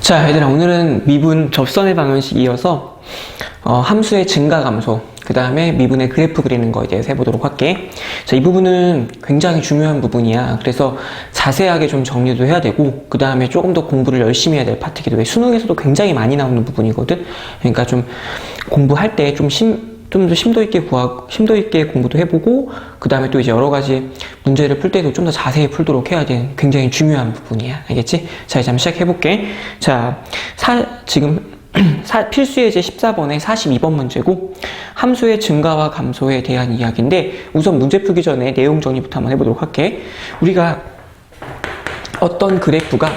자, 얘들아, 오늘은 미분 접선의 방정식 이어서 함수의 증가 감소, 그 다음에 미분의 그래프 그리는 거에 대해서 해보도록 할게. 자, 이 부분은 굉장히 중요한 부분이야. 그래서 자세하게 좀 정리도 해야 되고, 그 다음에 조금 더 공부를 열심히 해야 될 파트기도 해. 수능에서도 굉장히 많이 나오는 부분이거든. 그러니까 좀 공부할 때 좀 더 심도 있게 공부도 해보고, 그 다음에 또 이제 여러 가지 문제를 풀 때도 좀 더 자세히 풀도록 해야 되는 굉장히 중요한 부분이야. 알겠지? 자, 이제 한번 시작해볼게. 자, 지금 필수 예제 14번에 42번 문제고, 함수의 증가와 감소에 대한 이야기인데, 우선 문제 풀기 전에 내용 정리부터 한번 해보도록 할게. 우리가 어떤 그래프가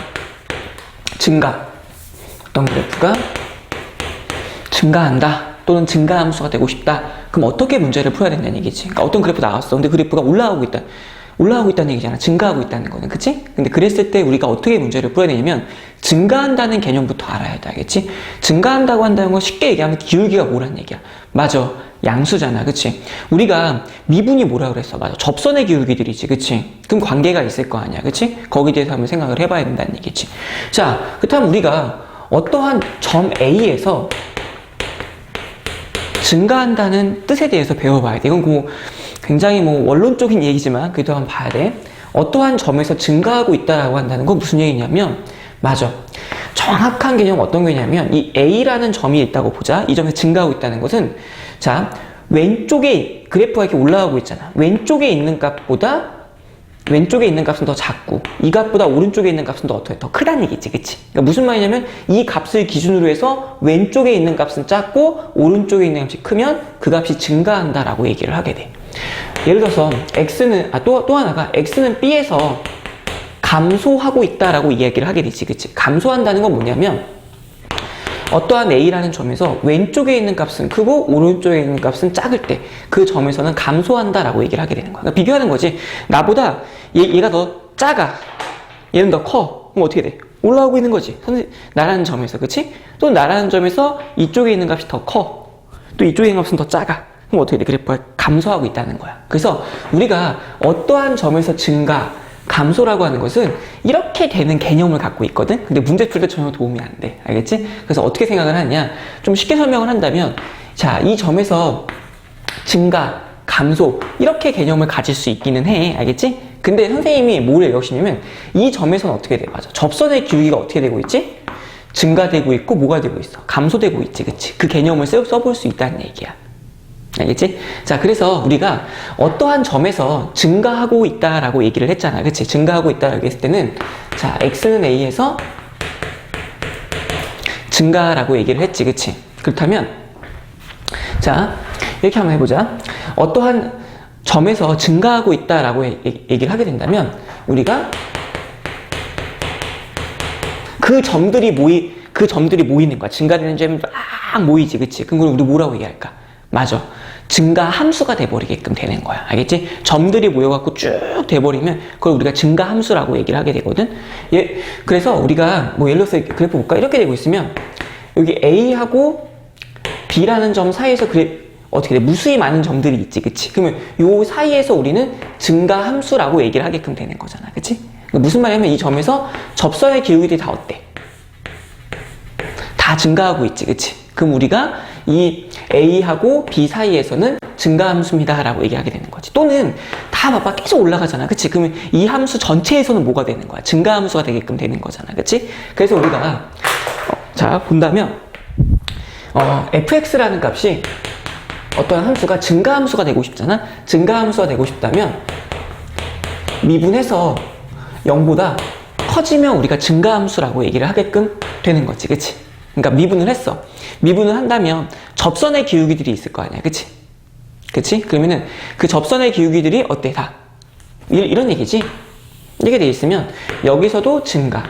증가한다, 또는 증가함수가 되고 싶다. 그럼 어떻게 문제를 풀어야 된다는 얘기지. 그러니까 어떤 그래프 나왔어. 근데 그래프가 올라가고 있다는 얘기잖아. 증가하고 있다는 거는. 그치? 근데 그랬을 때 우리가 어떻게 문제를 풀어야 되냐면, 증가한다는 개념부터 알아야 돼. 알겠지? 증가한다고 한다는 건 쉽게 얘기하면 기울기가 뭐란 얘기야. 맞아. 양수잖아. 그치? 우리가 미분이 뭐라 그랬어? 맞아. 접선의 기울기들이지. 그치? 그럼 관계가 있을 거 아니야. 그치? 거기에 대해서 한번 생각을 해봐야 된다는 얘기지. 자, 그렇다면 우리가 어떠한 점 A에서 증가한다는 뜻에 대해서 배워봐야 돼. 이건 굉장히 원론적인 얘기지만 그래도 한번 봐야 돼. 어떠한 점에서 증가하고 있다라고 한다는 건 무슨 얘기냐면, 맞아. 정확한 개념은 어떤 거냐면, 이 A라는 점이 있다고 보자. 이 점에서 증가하고 있다는 것은, 자, 왼쪽에 그래프가 이렇게 올라가고 있잖아. 왼쪽에 있는 값은 더 작고, 이 값보다 오른쪽에 있는 값은 더 크다는 얘기지. 그치? 그러니까 무슨 말이냐면, 이 값을 기준으로 해서 왼쪽에 있는 값은 작고 오른쪽에 있는 값이 크면 그 값이 증가한다라고 얘기를 하게 돼. 예를 들어서 또 하나가 x는 b에서 감소하고 있다라고 이야기를 하게 되지. 그치? 감소한다는 건 뭐냐면, 어떠한 a라는 점에서 왼쪽에 있는 값은 크고 오른쪽에 있는 값은 작을 때 그 점에서는 감소한다라고 얘기를 하게 되는 거야. 그러니까 비교하는 거지. 나보다 얘가 더 작아, 얘는 더 커. 그럼 어떻게 돼? 올라오고 있는 거지. 나라는 점에서. 그치? 또 나라는 점에서 이쪽에 있는 값이 더 커, 또 이쪽에 있는 값은 더 작아. 그럼 어떻게 돼? 그래프가 감소하고 있다는 거야. 그래서 우리가 어떠한 점에서 증가, 감소라고 하는 것은 이렇게 되는 개념을 갖고 있거든? 근데 문제 풀 때 전혀 도움이 안 돼. 알겠지? 그래서 어떻게 생각을 하냐? 좀 쉽게 설명을 한다면, 자, 이 점에서 증가, 감소, 이렇게 개념을 가질 수 있기는 해. 알겠지? 근데 선생님이 뭘 얘기하시냐면, 이 점에서는 어떻게 돼? 맞아. 접선의 기울기가 어떻게 되고 있지? 증가되고 있고, 뭐가 되고 있어? 감소되고 있지. 그치? 그 개념을 써볼 수 있다는 얘기야. 알겠지? 자, 그래서 우리가 어떠한 점에서 증가하고 있다라고 얘기를 했잖아. 그치? 증가하고 있다라고 했을 때는, 자, x는 a에서 증가라고 얘기를 했지. 그치? 그렇다면, 자, 이렇게 한번 해보자. 어떠한 점에서 증가하고 있다라고 얘기를 하게 된다면, 우리가 그 점들이 모이는 거야. 증가되는 점이 막 모이지. 그치? 그럼 우리 뭐라고 얘기할까? 맞아. 증가 함수가 돼버리게끔 되는 거야. 알겠지? 점들이 모여갖고 쭉 돼버리면 그걸 우리가 증가 함수라고 얘기를 하게 되거든. 그래서 우리가 예를 들어서 그래프 볼까? 이렇게 되고 있으면 여기 A하고 B라는 점 사이에서 어떻게 돼? 무수히 많은 점들이 있지. 그치? 그러면 요 사이에서 우리는 증가 함수라고 얘기를 하게끔 되는 거잖아. 그치? 그러니까 무슨 말이냐면 이 점에서 접선의 기울기들이 다 어때? 다 증가하고 있지. 그치? 그럼 우리가 이 A하고 B 사이에서는 증가함수입니다 라고 얘기하게 되는 거지. 또는 다 봐봐, 계속 올라가잖아. 그치? 그러면 이 함수 전체에서는 뭐가 되는 거야? 증가함수가 되게끔 되는 거잖아. 그치? 그래서 우리가 자, 본다면 fx라는 값이 어떤 함수가 증가함수가 되고 싶잖아. 증가함수가 되고 싶다면 미분해서 0보다 커지면 우리가 증가함수라고 얘기를 하게끔 되는 거지. 그치? 그러니까 미분을 했어. 미분을 한다면 접선의 기울기들이 있을 거 아니야. 그치? 그치? 그러면은 그 접선의 기울기들이 어때? 다 이런 얘기지? 이렇게 돼 있으면 여기서도 증가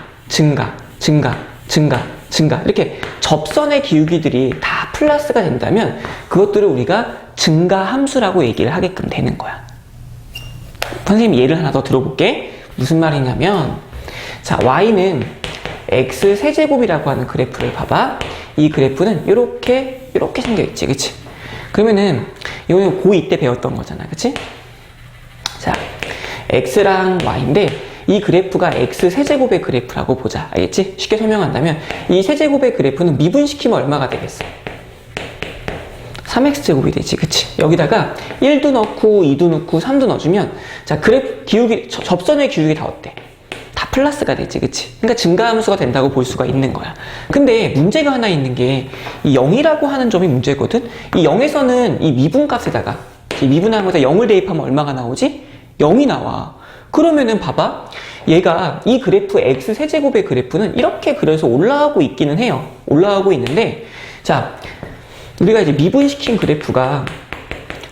이렇게 접선의 기울기들이 다 플러스가 된다면 그것들을 우리가 증가 함수라고 얘기를 하게끔 되는 거야. 선생님 예를 하나 더 들어볼게. 무슨 말이냐면, 자, y는 x 세제곱이라고 하는 그래프를 봐봐. 이 그래프는 이렇게 생겨있지. 그치? 그러면은 이거는 고2 때 배웠던 거잖아. 그치? 자, x랑 y인데 이 그래프가 x 세제곱의 그래프라고 보자. 알겠지? 쉽게 설명한다면 이 세제곱의 그래프는 미분시키면 얼마가 되겠어? 3x제곱이 되지, 그치? 여기다가 1도 넣고 2도 넣고 3도 넣어주면 자, 그래프 기울기, 접선의 기울기 다 어때? 다 플러스가 되지, 그치? 그러니까 증가함수가 된다고 볼 수가 있는 거야. 근데 문제가 하나 있는 게 이 0이라고 하는 점이 문제거든? 이 0에서는 이 미분값에다가 이 미분하는 거에다 0을 대입하면 얼마가 나오지? 0이 나와. 그러면은 봐봐. 얘가 이 그래프 x 세제곱의 그래프는 이렇게 그려서 올라가고 있기는 해요. 올라가고 있는데 자, 우리가 이제 미분시킨 그래프가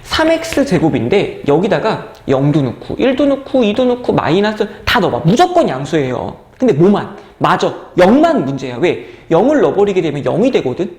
3x 제곱인데 여기다가 0도 넣고 1도 넣고 2도 넣고 마이너스 다 넣어봐. 무조건 양수예요. 근데 뭐만? 맞아. 0만 문제야. 왜? 0을 넣어버리게 되면 0이 되거든?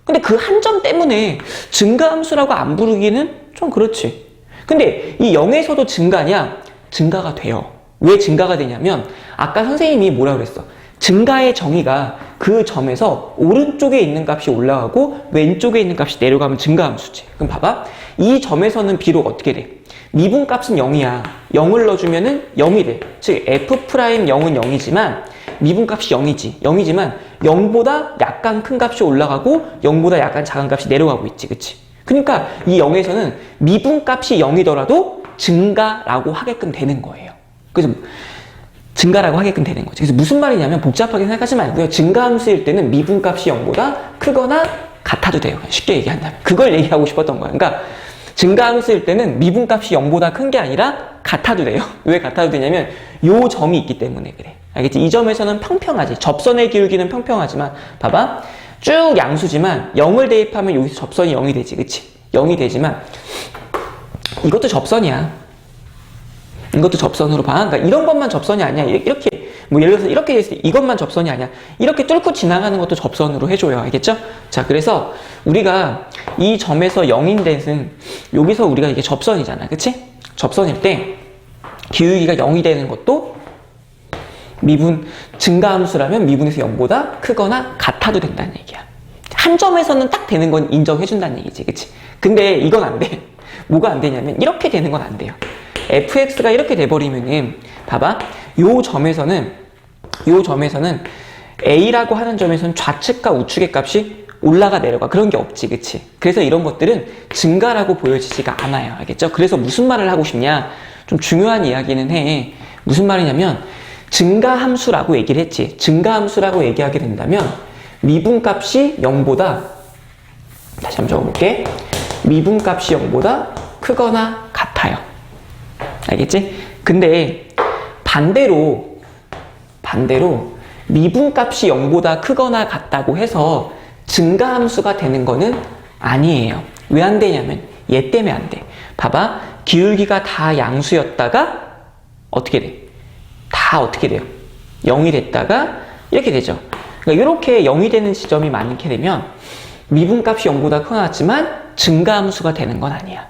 근데 그 한 점 때문에 증가함수라고 안 부르기는 좀 그렇지. 근데 이 0에서도 증가냐? 증가가 돼요. 왜 증가가 되냐면 아까 선생님이 뭐라고 그랬어? 증가의 정의가 그 점에서 오른쪽에 있는 값이 올라가고 왼쪽에 있는 값이 내려가면 증가함수지. 그럼 봐봐. 이 점에서는 비록 어떻게 돼? 미분값은 0이야. 0을 넣어주면은 0이 돼. 즉 F'0은 0이지만 미분값이 0이지. 0이지만 0보다 약간 큰 값이 올라가고 0보다 약간 작은 값이 내려가고 있지. 그치? 그러니까 이 0에서는 미분값이 0이더라도 증가라고 하게끔 되는 거예요. 그래서 증가라고 하게끔 되는 거지. 그래서 무슨 말이냐면 복잡하게 생각하지 말고요. 증가함수일 때는 미분값이 0보다 크거나 같아도 돼요. 쉽게 얘기한다면. 그걸 얘기하고 싶었던 거야. 그러니까 증가함수일 때는 미분값이 0보다 큰 게 아니라 같아도 돼요. 왜 같아도 되냐면 요 점이 있기 때문에 그래. 알겠지? 이 점에서는 평평하지. 접선의 기울기는 평평하지만 봐봐. 쭉 양수지만 0을 대입하면 여기서 접선이 0이 되지. 그치? 0이 되지만 이것도 접선이야. 이것도 접선으로 봐. 그러니까 이런 것만 접선이 아니야. 이렇게 뭐 예를 들어서 이렇게 됐을 때 이것만 접선이 아니야. 이렇게 뚫고 지나가는 것도 접선으로 해줘요. 알겠죠? 자, 그래서 우리가 이 점에서 0인 데는 여기서 우리가 이게 접선이잖아. 그치? 접선일 때 기울기가 0이 되는 것도 증가함수라면 미분에서 0보다 크거나 같아도 된다는 얘기야. 한 점에서는 딱 되는 건 인정해준다는 얘기지. 그치? 근데 이건 안 돼. 뭐가 안 되냐면 이렇게 되는 건 안 돼요. fx가 이렇게 돼버리면은 봐봐. 요 점에서는 a라고 하는 점에서는 좌측과 우측의 값이 올라가 내려가 그런 게 없지. 그치? 그래서 이런 것들은 증가라고 보여지지가 않아요. 알겠죠? 그래서 무슨 말을 하고 싶냐? 좀 중요한 이야기는 해. 무슨 말이냐면 증가함수라고 얘기를 했지. 증가함수라고 얘기하게 된다면 미분값이 0보다 다시 한번 적어볼게. 미분값이 0보다 크거나 같아요. 알겠지? 근데 반대로 미분값이 0보다 크거나 같다고 해서 증가함수가 되는 거는 아니에요. 왜 안 되냐면 얘 때문에 안 돼. 봐봐. 기울기가 다 양수였다가 어떻게 돼? 다 어떻게 돼요? 0이 됐다가 이렇게 되죠. 그러니까 이렇게 0이 되는 지점이 많게 되면 미분값이 0보다 크거나 같지만 증가함수가 되는 건 아니야.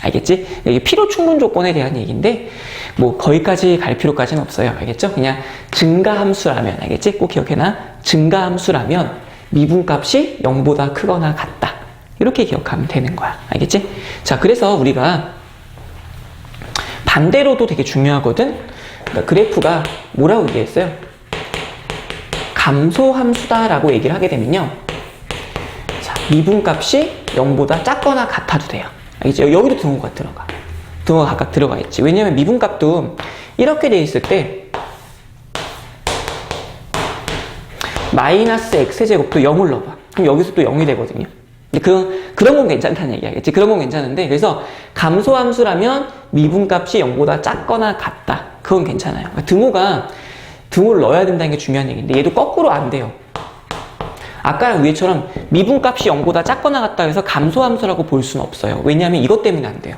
알겠지? 여기 필요 충분 조건에 대한 얘기인데 뭐 거기까지 갈 필요까지는 없어요. 알겠죠? 그냥 증가함수라면 알겠지? 꼭 기억해놔. 증가함수라면 미분값이 0보다 크거나 같다. 이렇게 기억하면 되는 거야. 알겠지? 자, 그래서 우리가 반대로도 되게 중요하거든? 그러니까 그래프가 뭐라고 얘기했어요? 감소함수다라고 얘기를 하게 되면요. 자, 미분값이 0보다 작거나 같아도 돼요. 알겠죠? 여기도 등호가 들어가. 등호가 각각 들어가 있지. 왜냐면 미분값도 이렇게 돼 있을 때 마이너스 x제곱도 0을 넣어봐. 그럼 여기서 또 0이 되거든요. 근데 그런 건 괜찮다는 얘기야겠지. 그런 건 괜찮은데 그래서 감소함수라면 미분값이 0보다 작거나 같다. 그건 괜찮아요. 그러니까 등호를 넣어야 된다는 게 중요한 얘기인데 얘도 거꾸로 안 돼요. 아까랑 위에처럼 미분값이 0보다 작거나 같다 해서 감소함수라고 볼 수는 없어요. 왜냐하면 이것 때문에 안 돼요.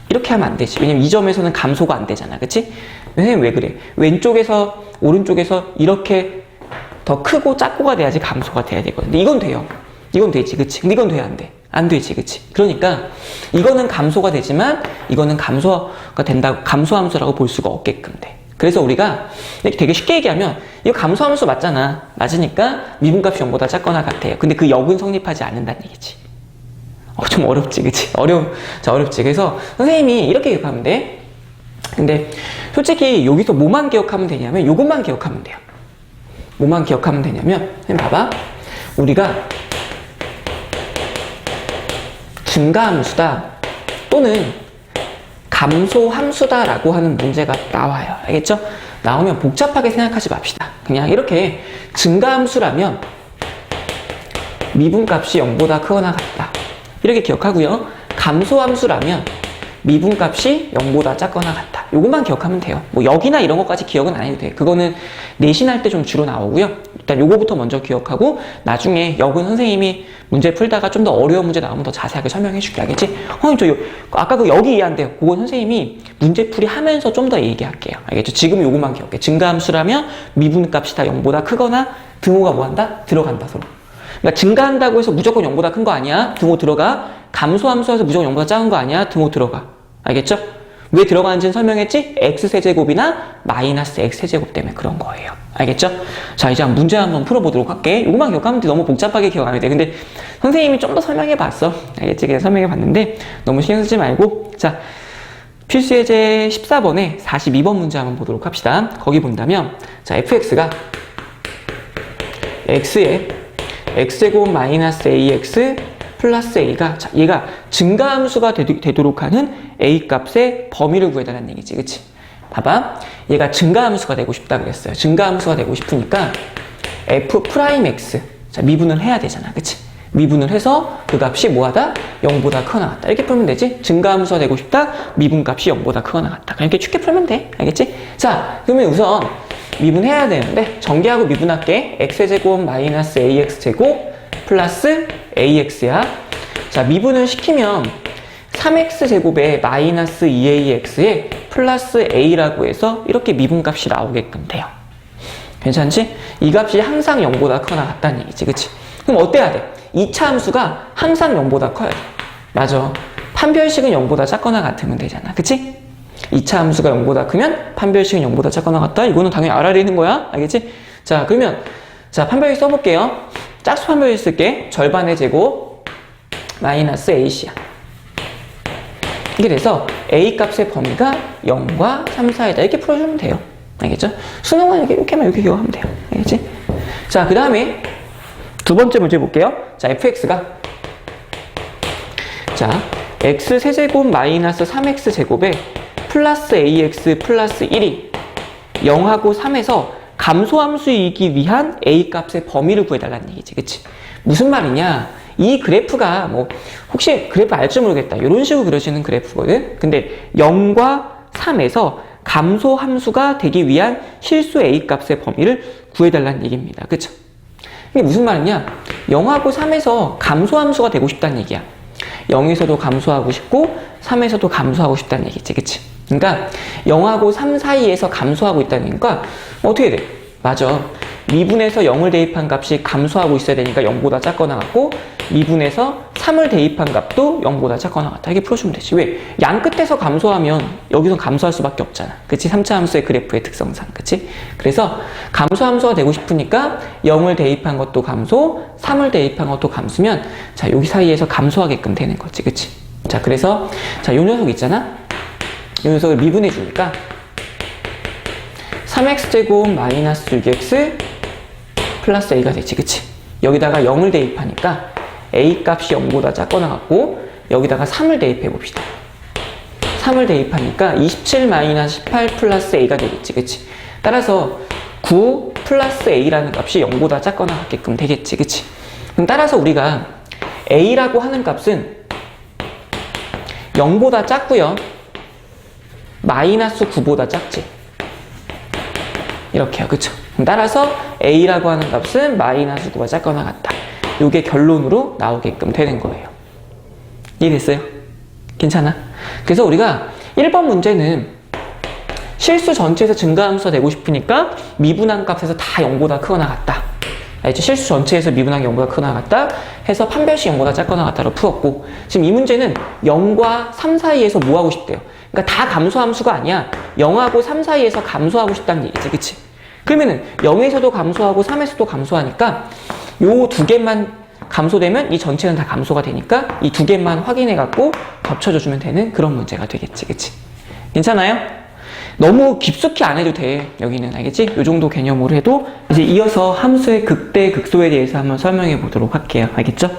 이렇게 하면 안 되지. 왜냐면 이 점에서는 감소가 안 되잖아. 그치? 왜냐면 왜 그래? 왼쪽에서 오른쪽에서 이렇게 더 크고 작고가 돼야지 감소가 돼야 되거든. 근데 이건 돼요. 이건 되지. 그치? 근데 이건 돼, 안 돼? 안 되지. 그치? 그러니까 이거는 감소가 되지만 이거는 감소가 된다고, 감소함수라고 볼 수가 없게끔 돼. 그래서 우리가 되게 쉽게 얘기하면 이거 감소함수 맞잖아. 맞으니까 미분값이 0보다 작거나 같아요. 근데 그 역은 성립하지 않는다는 얘기지. 좀 어렵지, 그치? 어렵지. 그래서 선생님이 이렇게 기억하면 돼. 근데 솔직히 여기서 뭐만 기억하면 되냐면 요것만 기억하면 돼요. 뭐만 기억하면 되냐면 봐봐. 우리가 증가함수다 또는 감소함수다 라고 하는 문제가 나와요. 알겠죠? 나오면 복잡하게 생각하지 맙시다. 그냥 이렇게 증가함수라면 미분값이 0보다 크거나 같다. 이렇게 기억하고요. 감소함수라면 미분값이 0보다 작거나 같다. 요것만 기억하면 돼요. 뭐 여기나 이런 것까지 기억은 안 해도 돼. 그거는 내신할 때 좀 주로 나오고요. 일단 요거부터 먼저 기억하고 나중에 역은 선생님이 문제 풀다가 좀 더 어려운 문제 나오면 더 자세하게 설명해 줄게. 알겠지? 아까 그 여기 이해한대요. 그건 선생님이 문제풀이 하면서 좀 더 얘기할게요. 알겠죠? 지금 요것만 기억해. 증가함수라면 미분값이 다 0보다 크거나 등호가 뭐 한다? 들어간다 서로. 그러니까 증가한다고 해서 무조건 0보다 큰 거 아니야. 등호 들어가. 감소함수에서 무조건 0보다 작은 거 아니야. 등호 들어가. 알겠죠? 왜 들어가는지는 설명했지? x세제곱이나 마이너스 x세제곱 때문에 그런 거예요. 알겠죠? 자, 이제 문제 한번 풀어보도록 할게. 이거만 기억하면 돼. 너무 복잡하게 기억 안 해도 돼. 근데 선생님이 좀 더 설명해 봤어. 알겠지? 그냥 설명해 봤는데 너무 신경 쓰지 말고. 자, 필수예제 14번에 42번 문제 한번 보도록 합시다. 거기 본다면 자, fx가 x에 x제곱 마이너스 ax 플러스 a가 자, 얘가 증가함수가 되도록 하는 a 값의 범위를 구해달라는 얘기지. 그치? 봐봐. 얘가 증가함수가 되고 싶다 그랬어요. 증가함수가 되고 싶으니까 f'x 자, 미분을 해야 되잖아. 그치? 미분을 해서 그 값이 뭐하다? 0보다 크거나 같다. 이렇게 풀면 되지? 증가함수가 되고 싶다? 미분값이 0보다 크거나 같다. 그냥 이렇게 쉽게 풀면 돼. 알겠지? 자, 그러면 우선 미분해야 되는데 전개하고 미분할게. x제곱 마이너스 ax제곱 플러스 ax야. 자, 미분을 시키면 3x제곱에 마이너스 2ax에 플러스 a라고 해서 이렇게 미분값이 나오게끔 돼요. 괜찮지? 이 값이 항상 0보다 크거나 같다는 얘기지. 그치? 그럼 어때야 돼? 2차 함수가 항상 0보다 커야 돼. 맞아. 판별식은 0보다 작거나 같으면 되잖아. 그치? 2차 함수가 0보다 크면 판별식은 0보다 작거나 같다. 이거는 당연히 알아야 되는 거야. 알겠지? 자, 그러면 자, 판별식 써볼게요. 짝수 판별식 쓸게. 절반의 제곱 마이너스 ac야. 이게 돼서 a 값의 범위가 0과 3, 4이다. 이렇게 풀어주면 돼요. 알겠죠? 수능은 이렇게만 이렇게 기억하면 돼요. 알겠지? 자, 그 다음에 두 번째 문제 볼게요. 자, fx가 자, x세제곱 마이너스 3x제곱에 플러스 ax 플러스 1이 0하고 3에서 감소함수이기 위한 a 값의 범위를 구해달라는 얘기지. 그치? 무슨 말이냐? 이 그래프가 뭐 혹시 그래프 알지 모르겠다. 이런 식으로 그려지는 그래프거든. 근데 0과 3에서 감소함수가 되기 위한 실수 a 값의 범위를 구해달라는 얘기입니다. 그쵸? 이게 무슨 말이냐? 0하고 3에서 감소함수가 되고 싶다는 얘기야. 0에서도 감소하고 싶고 3에서도 감소하고 싶다는 얘기지. 그치? 그러니까 0하고 3 사이에서 감소하고 있다는 얘기니까 어떻게 돼? 맞아. 미분에서 0을 대입한 값이 감소하고 있어야 되니까 0보다 작거나 같고 미분에서 3을 대입한 값도 0보다 작거나 같다. 이렇게 풀어주면 되지. 왜? 양 끝에서 감소하면 여기서 감소할 수밖에 없잖아. 그치? 3차 함수의 그래프의 특성상. 그치? 그래서 감소함수가 되고 싶으니까 0을 대입한 것도 감소, 3을 대입한 것도 감소면 자, 여기 사이에서 감소하게끔 되는 거지. 그치? 자, 그래서 자, 요 녀석 있잖아? 이 녀석을 미분해 주니까 3x제곱 마이너스 6x 플러스 a가 되지. 그치? 여기다가 0을 대입하니까 a 값이 0보다 작거나 같고 여기다가 3을 대입해 봅시다. 3을 대입하니까 27 마이너스 18 플러스 a가 되겠지. 그치? 따라서 9 플러스 a라는 값이 0보다 작거나 같게끔 되겠지. 그치? 그럼 따라서 우리가 a라고 하는 값은 0보다 작고요. 마이너스 9보다 작지. 이렇게요. 그쵸? 따라서 a라고 하는 값은 마이너스 9가 작거나 같다. 이게 결론으로 나오게끔 되는 거예요. 이해됐어요? 괜찮아? 그래서 우리가 1번 문제는 실수 전체에서 증가함수가 되고 싶으니까 미분한 값에서 다 0보다 크거나 같다. 알겠죠? 실수 전체에서 미분한 게 0보다 크거나 같다 해서 판별식 0보다 작거나 같다로 풀었고 지금 이 문제는 0과 3 사이에서 뭐 하고 싶대요? 그러니까 다 감소함수가 아니야. 0하고 3 사이에서 감소하고 싶다는 얘기지. 그치? 그러면은 0에서도 감소하고 3에서도 감소하니까 요 두 개만 감소되면 이 전체는 다 감소가 되니까 이 두 개만 확인해 갖고 겹쳐줘 주면 되는 그런 문제가 되겠지. 그치? 괜찮아요? 너무 깊숙이 안 해도 돼. 여기는 알겠지? 이 정도 개념으로 해도 이제 이어서 함수의 극대, 극소에 대해서 한번 설명해 보도록 할게요. 알겠죠?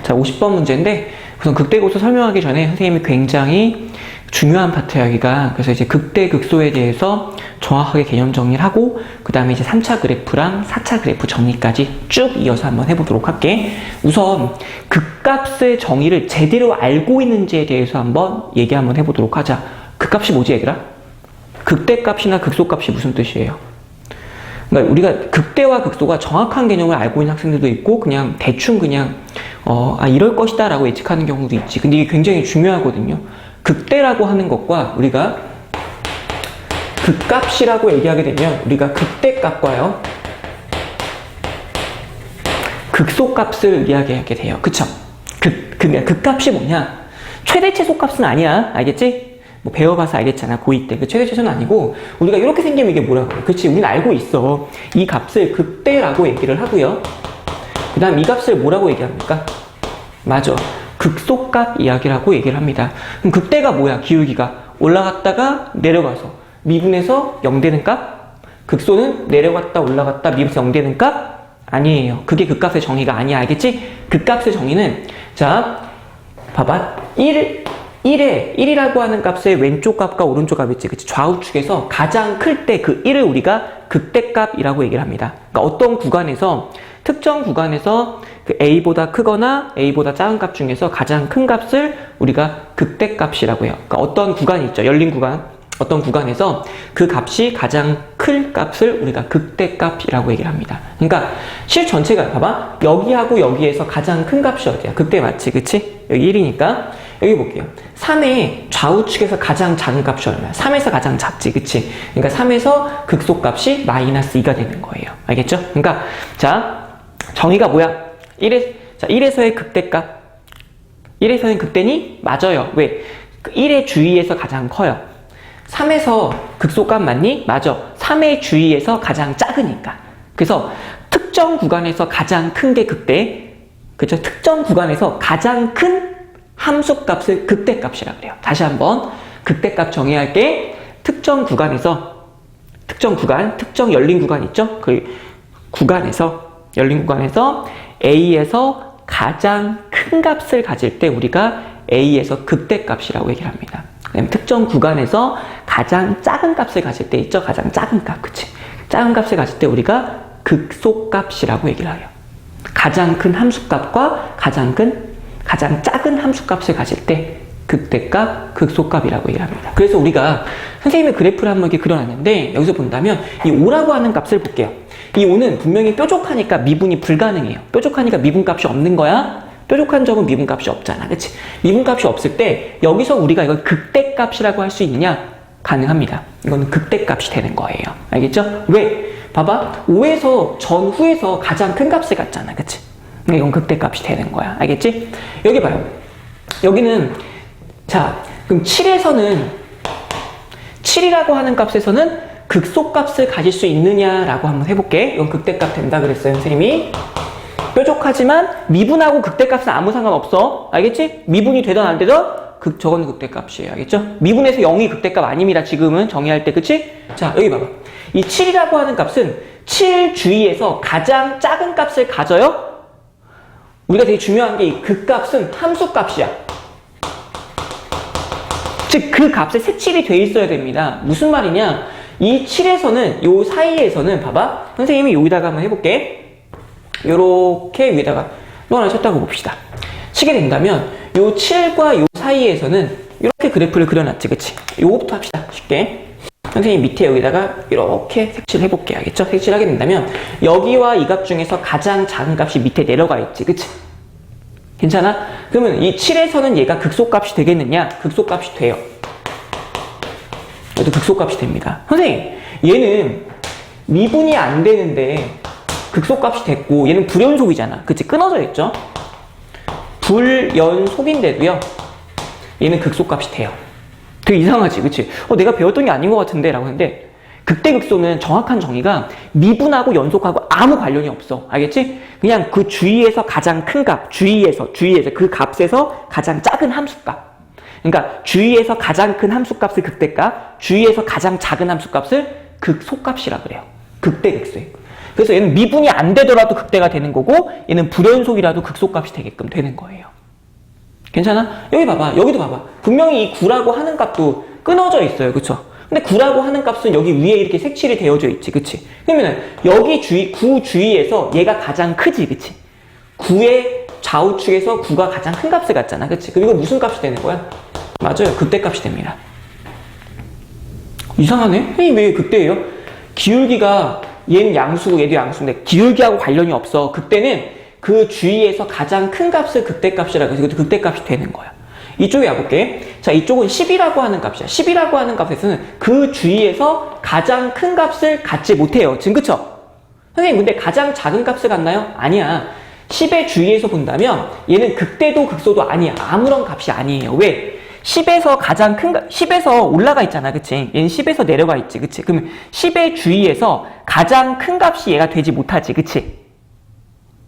자, 50번 문제인데 우선 극대, 극소 설명하기 전에 선생님이 굉장히 중요한 파트야, 여기가. 그래서 이제 극대, 극소에 대해서 정확하게 개념 정리를 하고 그 다음에 이제 3차 그래프랑 4차 그래프 정리까지 쭉 이어서 한번 해보도록 할게. 우선 극값의 정의를 제대로 알고 있는지에 대해서 한번 얘기 한번 해보도록 하자. 극값이 뭐지, 얘들아? 극대값이나 극소값이 무슨 뜻이에요? 그러니까 우리가 극대와 극소가 정확한 개념을 알고 있는 학생들도 있고 그냥 대충 그냥 이럴 것이다 라고 예측하는 경우도 있지. 근데 이게 굉장히 중요하거든요. 극대라고 하는 것과 우리가 극값이라고 얘기하게 되면 우리가 극대값과요 극소값을 이야기하게 돼요. 그쵸? 극값이 뭐냐? 최대 최소값은 아니야. 알겠지? 뭐 배워봐서 알겠잖아. 고2 때. 그 최대 최소는 아니고 우리가 이렇게 생기면 이게 뭐라고 해? 그치? 우리는 알고 있어. 이 값을 극대라고 얘기를 하고요. 그 다음 이 값을 뭐라고 얘기합니까? 맞아. 극소값 이야기라고 얘기를 합니다. 그럼 극대가 뭐야? 기울기가 올라갔다가 내려가서 미분에서 0 되는 값? 극소는 내려갔다 올라갔다 미분에서 0 되는 값? 아니에요. 그게 극값의 정의가 아니야. 알겠지? 극값의 정의는 자 봐봐. 1이라고 하는 값의 왼쪽 값과 오른쪽 값 있지. 그치? 좌우축에서 가장 클 때 그 1을 우리가 극대값이라고 얘기를 합니다. 그러니까 어떤 구간에서 특정 구간에서 그 A보다 크거나 A보다 작은 값 중에서 가장 큰 값을 우리가 극대값이라고 해요. 그러니까 어떤 구간이 있죠. 열린 구간. 어떤 구간에서 그 값이 가장 큰 값을 우리가 극대값이라고 얘기를 합니다. 그러니까 실 전체가 봐봐. 여기하고 여기에서 가장 큰 값이 어디야? 극대 맞지? 그치? 여기 1이니까 여기 볼게요. 3의 좌우축에서 가장 작은 값이 얼마야? 3에서 가장 작지, 그치? 그러니까 3에서 극소값이 마이너스 2가 되는 거예요. 알겠죠? 그러니까 자 정의가 뭐야? 1에서의 극대값. 1에서는 극대니? 맞아요. 왜? 1의 주위에서 가장 커요. 3에서 극소값 맞니? 맞아. 3의 주위에서 가장 작으니까. 그래서 특정 구간에서 가장 큰 게 극대. 그렇죠? 특정 구간에서 가장 큰 함수값을 극대값이라 그래요. 다시 한번 극대값 정의할게. 특정 구간에서 특정 열린 구간 있죠? 그 구간에서 열린 구간에서 A에서 가장 큰 값을 가질 때 우리가 A에서 극대값이라고 얘기를 합니다. 그다음에 특정 구간에서 가장 작은 값을 가질 때 있죠? 가장 작은 값, 그치? 작은 값을 가질 때 우리가 극소값이라고 얘기를 해요. 가장 큰 함수값과 가장 작은 함수값을 가질 때 극대값, 극소값이라고 얘기를 합니다. 그래서 우리가 선생님의 그래프를 한번 이렇게 그려놨는데 여기서 본다면 이 5라고 하는 값을 볼게요. 이 5는 분명히 뾰족하니까 미분이 불가능해요. 뾰족하니까 미분값이 없는 거야. 뾰족한 점은 미분값이 없잖아. 그치? 미분값이 없을 때 여기서 우리가 이걸 극대값이라고 할 수 있느냐? 가능합니다. 이거는 극대값이 되는 거예요. 알겠죠? 왜? 봐봐. 5에서 전후에서 가장 큰 값을 갖잖아. 그치? 이건 극대값이 되는 거야. 알겠지? 여기 봐요. 여기는 자, 그럼 7이라고 하는 값에서는 극소값을 가질 수 있느냐라고 한번 해볼게. 이건 극대값 된다 그랬어요, 선생님이. 뾰족하지만 미분하고 극대값은 아무 상관없어. 알겠지? 미분이 되든 안 되든 저건 극대값이에요. 알겠죠? 미분에서 0이 극대값 아닙니다. 지금은 정의할 때. 그치? 자, 여기 봐봐. 이 7이라고 하는 값은 7 주위에서 가장 작은 값을 가져요? 우리가 되게 중요한 게 이 극값은 함수값이야. 즉, 그 값에 색칠이 돼 있어야 됩니다. 무슨 말이냐? 이 7에서는, 요 사이에서는, 봐봐. 선생님이 여기다가 한번 해볼게. 요렇게 위에다가 또 하나 쳤다고 봅시다. 치게 된다면, 요 7과 요 사이에서는 이렇게 그래프를 그려놨지, 그치? 요거부터 합시다. 쉽게. 선생님 밑에 여기다가 이렇게 색칠을 해볼게. 알겠죠? 색칠하게 된다면, 여기와 이 값 중에서 가장 작은 값이 밑에 내려가 있지, 그치? 괜찮아? 그러면 이 7에서는 얘가 극소값이 되겠느냐? 극소값이 돼요. 얘도 극소값이 됩니다. 선생님, 얘는 미분이 안 되는데 극소값이 됐고 얘는 불연속이잖아. 그치? 끊어져 있죠? 불연속인데도요. 얘는 극소값이 돼요. 되게 이상하지? 그치? 내가 배웠던 게 아닌 것 같은데? 라고 하는데 극대극소는 정확한 정의가 미분하고 연속하고 아무 관련이 없어. 알겠지? 그냥 그 주위에서 가장 큰 값, 주위에서 그 값에서 가장 작은 함수값. 그러니까 주위에서 가장 큰 함수값을 극대값, 주위에서 가장 작은 함수값을 극소값이라 그래요. 극대극소예요. 그래서 얘는 미분이 안 되더라도 극대가 되는 거고 얘는 불연속이라도 극소값이 되게끔 되는 거예요. 괜찮아? 여기 봐봐. 여기도 봐봐. 분명히 이 9라고 하는 값도 끊어져 있어요. 그쵸? 근데 9라고 하는 값은 여기 위에 이렇게 색칠이 되어져 있지. 그치? 그러면은 여기 9 주위에서 얘가 가장 크지. 그치? 9의 좌우측에서 9가 가장 큰 값을 갖잖아. 그치? 그럼 이거 무슨 값이 되는 거야? 맞아요. 극대값이 됩니다. 이상하네? 왜 극대예요? 기울기가 얘는 양수고 얘도 양수인데 기울기하고 관련이 없어. 극대는 그 주위에서 가장 큰 값을 극대값이라고 해서 이것도 극대값이 되는 거야. 이쪽에 와볼게. 자, 이쪽은 10이라고 하는 값이야. 10이라고 하는 값에서는 그 주위에서 가장 큰 값을 갖지 못해요. 지금 그쵸? 선생님 근데 가장 작은 값을 갖나요? 아니야. 10의 주위에서 본다면 얘는 극대도 극소도 아니야. 아무런 값이 아니에요. 왜? 10에서 가장 큰, 10에서 올라가 있잖아. 그치? 얘는 10에서 내려가 있지. 그치? 그러면 10의 주위에서 가장 큰 값이 얘가 되지 못하지. 그치?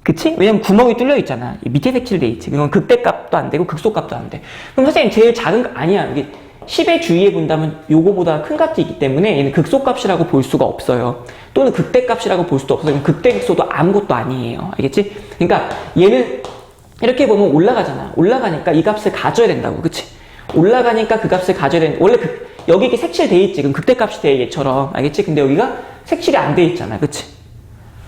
그치? 왜냐면 구멍이 뚫려 있잖아. 밑에 색칠돼 있지. 그건 극대값도 안 되고 극소값도 안 돼. 그럼 선생님 제일 작은 값, 아니야. 이게 10의 주위에 본다면 요거보다 큰 값이 있기 때문에 얘는 극소값이라고 볼 수가 없어요. 또는 극대값이라고 볼 수도 없어요. 극대극소도 아무것도 아니에요. 알겠지? 그러니까 얘는 이렇게 보면 올라가잖아. 올라가니까 이 값을 가져야 된다고. 그치? 올라가니까 그 값을 가져야 되는, 원래 여기 이렇게 색칠돼 있지. 그럼 극대값이 돼, 얘처럼. 알겠지? 근데 여기가 색칠이 안 돼 있잖아. 그치?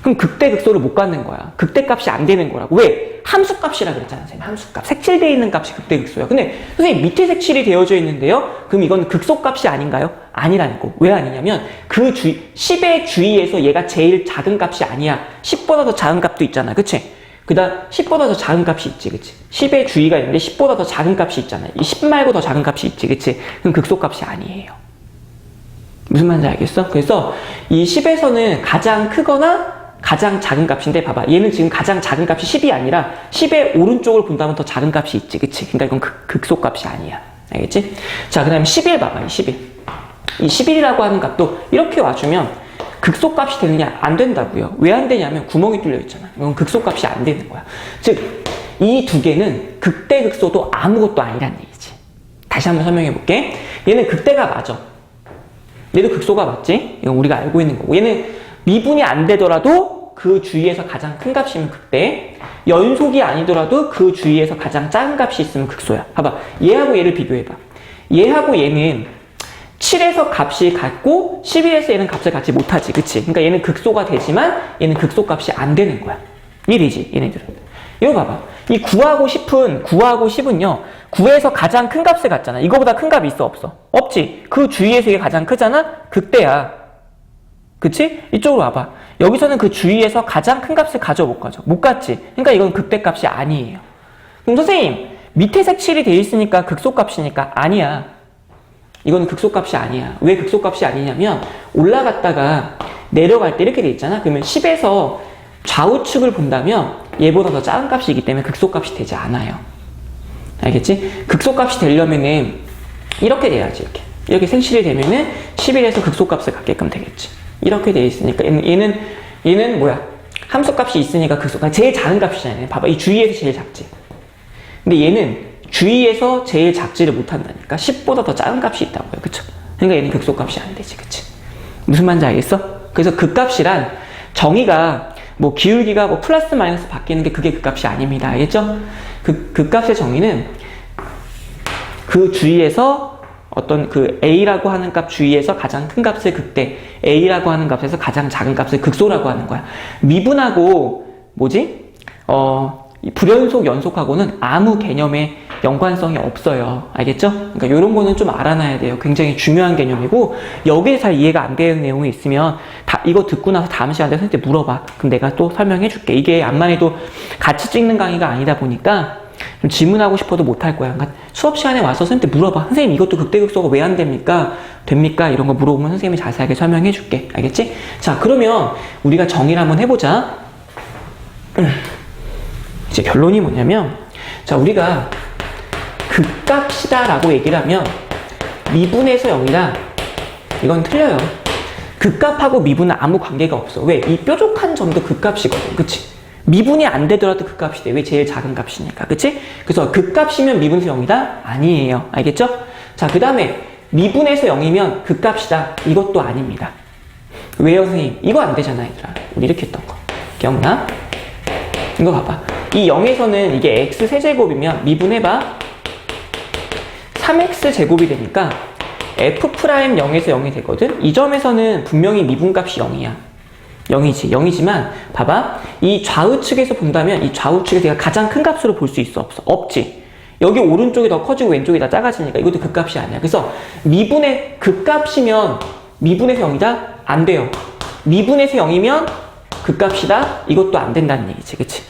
그럼 극대극소를 못 갖는 거야. 극대값이 안 되는 거라고. 왜? 함수값이라 그랬잖아, 선생님. 함수값. 색칠되어 있는 값이 극대극소야. 근데 선생님 밑에 색칠이 되어져 있는데요. 그럼 이건 극소값이 아닌가요? 아니라는 거. 왜 아니냐면 그 10의 주위에서 얘가 제일 작은 값이 아니야. 10보다 더 작은 값도 있잖아. 그치? 그 다음 10보다 더 작은 값이 있지. 그치? 10의 주위가 있는데 10보다 더 작은 값이 있잖아. 이 10 말고 더 작은 값이 있지. 그치? 그럼 극소값이 아니에요. 무슨 말인지 알겠어? 그래서 이 10에서는 가장 크거나 가장 작은 값인데 봐봐. 얘는 지금 가장 작은 값이 10이 아니라 10의 오른쪽을 본다면 더 작은 값이 있지. 그치? 그러니까 이건 극소값이 아니야. 알겠지? 자, 그 다음에 11 봐봐. 이 11. 이 11이라고 하는 값도 이렇게 와주면 극소값이 되느냐? 안 된다고요. 왜 안 되냐면 구멍이 뚫려 있잖아. 이건 극소값이 안 되는 거야. 즉, 이 두 개는 극대극소도 아무것도 아니란 얘기지. 다시 한번 설명해 볼게. 얘는 극대가 맞아. 얘도 극소가 맞지? 이건 우리가 알고 있는 거고. 얘는 미분이 안 되더라도 그 주위에서 가장 큰 값이면 극대, 연속이 아니더라도 그 주위에서 가장 작은 값이 있으면 극소야. 봐봐. 얘하고 얘를 비교해봐. 얘하고 얘는 7에서 값이 같고 11에서 얘는 값을 갖지 못하지. 그치? 그러니까 얘는 극소가 되지만 얘는 극소값이 안 되는 거야. 이리지, 얘네들은. 이거 봐봐. 이 9하고 10은요. 9에서 가장 큰 값을 갖잖아. 이거보다 큰 값이 있어, 없어? 없지. 그 주위에서 이게 가장 크잖아? 극대야. 그치? 이쪽으로 와봐. 여기서는 그 주위에서 가장 큰 값을 가져 못 가져. 못 갔지? 그러니까 이건 극대값이 아니에요. 그럼 선생님, 밑에 색칠이 돼 있으니까 극소값이니까 아니야. 이건 극소값이 아니야. 왜 극소값이 아니냐면 올라갔다가 내려갈 때 이렇게 돼 있잖아. 그러면 10에서 좌우측을 본다면 얘보다 더 작은 값이기 때문에 극소값이 되지 않아요. 알겠지? 극소값이 되려면은 이렇게 돼야지. 이렇게 색칠이 되면은 11에서 극소값을 갖게끔 되겠지. 이렇게 돼 있으니까 얘는 뭐야? 함수값이 있으니까 극소값. 제일 작은 값이잖아요. 봐봐. 이 주위에서 제일 작지. 근데 얘는 주위에서 제일 작지를 못한다니까 10보다 더 작은 값이 있다고요. 그쵸? 그러니까 얘는 극소값이 안 되지. 그치? 무슨 말인지 알겠어? 그래서 극값이란 정의가 뭐 기울기가 뭐 플러스 마이너스 바뀌는 게 그게 극값이 아닙니다. 알겠죠? 극값의 정의는 그 주위에서 어떤 그 A라고 하는 값 주위에서 가장 큰 값을 극대, A라고 하는 값에서 가장 작은 값을 극소라고 하는 거야. 미분하고 뭐지? 불연속 연속하고는 아무 개념의 연관성이 없어요. 알겠죠? 그러니까 이런 거는 좀 알아놔야 돼요. 굉장히 중요한 개념이고 여기에 잘 이해가 안 되는 내용이 있으면 이거 듣고 나서 다음 시간에 선생님한테 물어봐. 그럼 내가 또 설명해 줄게. 이게 암만 해도 같이 찍는 강의가 아니다 보니까 좀 질문하고 싶어도 못할 거야. 그러니까 수업 시간에 와서 선생님한테 물어봐. 선생님 이것도 극대극소가 왜 안 됩니까? 됩니까? 이런 거 물어보면 선생님이 자세하게 설명해 줄게. 알겠지? 자, 그러면 우리가 정의를 한번 해보자. 이제 결론이 뭐냐면, 자, 우리가 극값이다 라고 얘기를 하면 미분에서 0이다. 이건 틀려요. 극값하고 미분은 아무 관계가 없어. 왜? 이 뾰족한 점도 극값이거든. 그치? 미분이 안 되더라도 극값이 돼. 왜? 제일 작은 값이니까. 그치? 그래서 극값이면 미분에서 0이다? 아니에요. 알겠죠? 자, 그 다음에 미분에서 0이면 극값이다. 이것도 아닙니다. 왜요, 선생님? 이거 안 되잖아, 얘들아. 우리 이렇게 했던 거. 기억나? 이거 봐봐. 이 0에서는 이게 x 세제곱이면 미분해봐. 3x 제곱이 되니까 f 프라임 0에서 0이 되거든? 이 점에서는 분명히 미분값이 0이야. 0이지. 0이지만 봐봐. 이 좌우측에서 본다면 이 좌우측에서 내가 가장 큰 값으로 볼 수 있어? 없어? 없지. 여기 오른쪽이 더 커지고 왼쪽이 더 작아지니까 이것도 극값이 아니야. 그래서 미분의 극값이면 미분에서 0이다? 안 돼요. 미분에서 0이면 극값이다? 이것도 안 된다는 얘기지. 그치?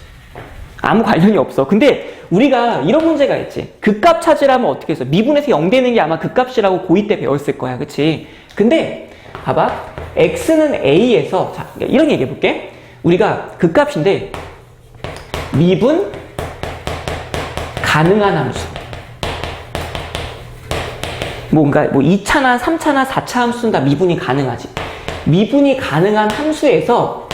아무 관련이 없어. 근데 우리가 이런 문제가 있지. 극값 찾으려면 어떻게 해서 미분에서 0 되는 게 아마 극값이라고 고2 때 배웠을 거야. 그치? 근데 봐봐. x는 a에서 자, 이런 얘기 해볼게. 우리가 극값인데 미분 가능한 함수. 뭔가 뭐 2차나 3차나 4차 함수는 다 미분이 가능하지. 미분이 가능한 함수에서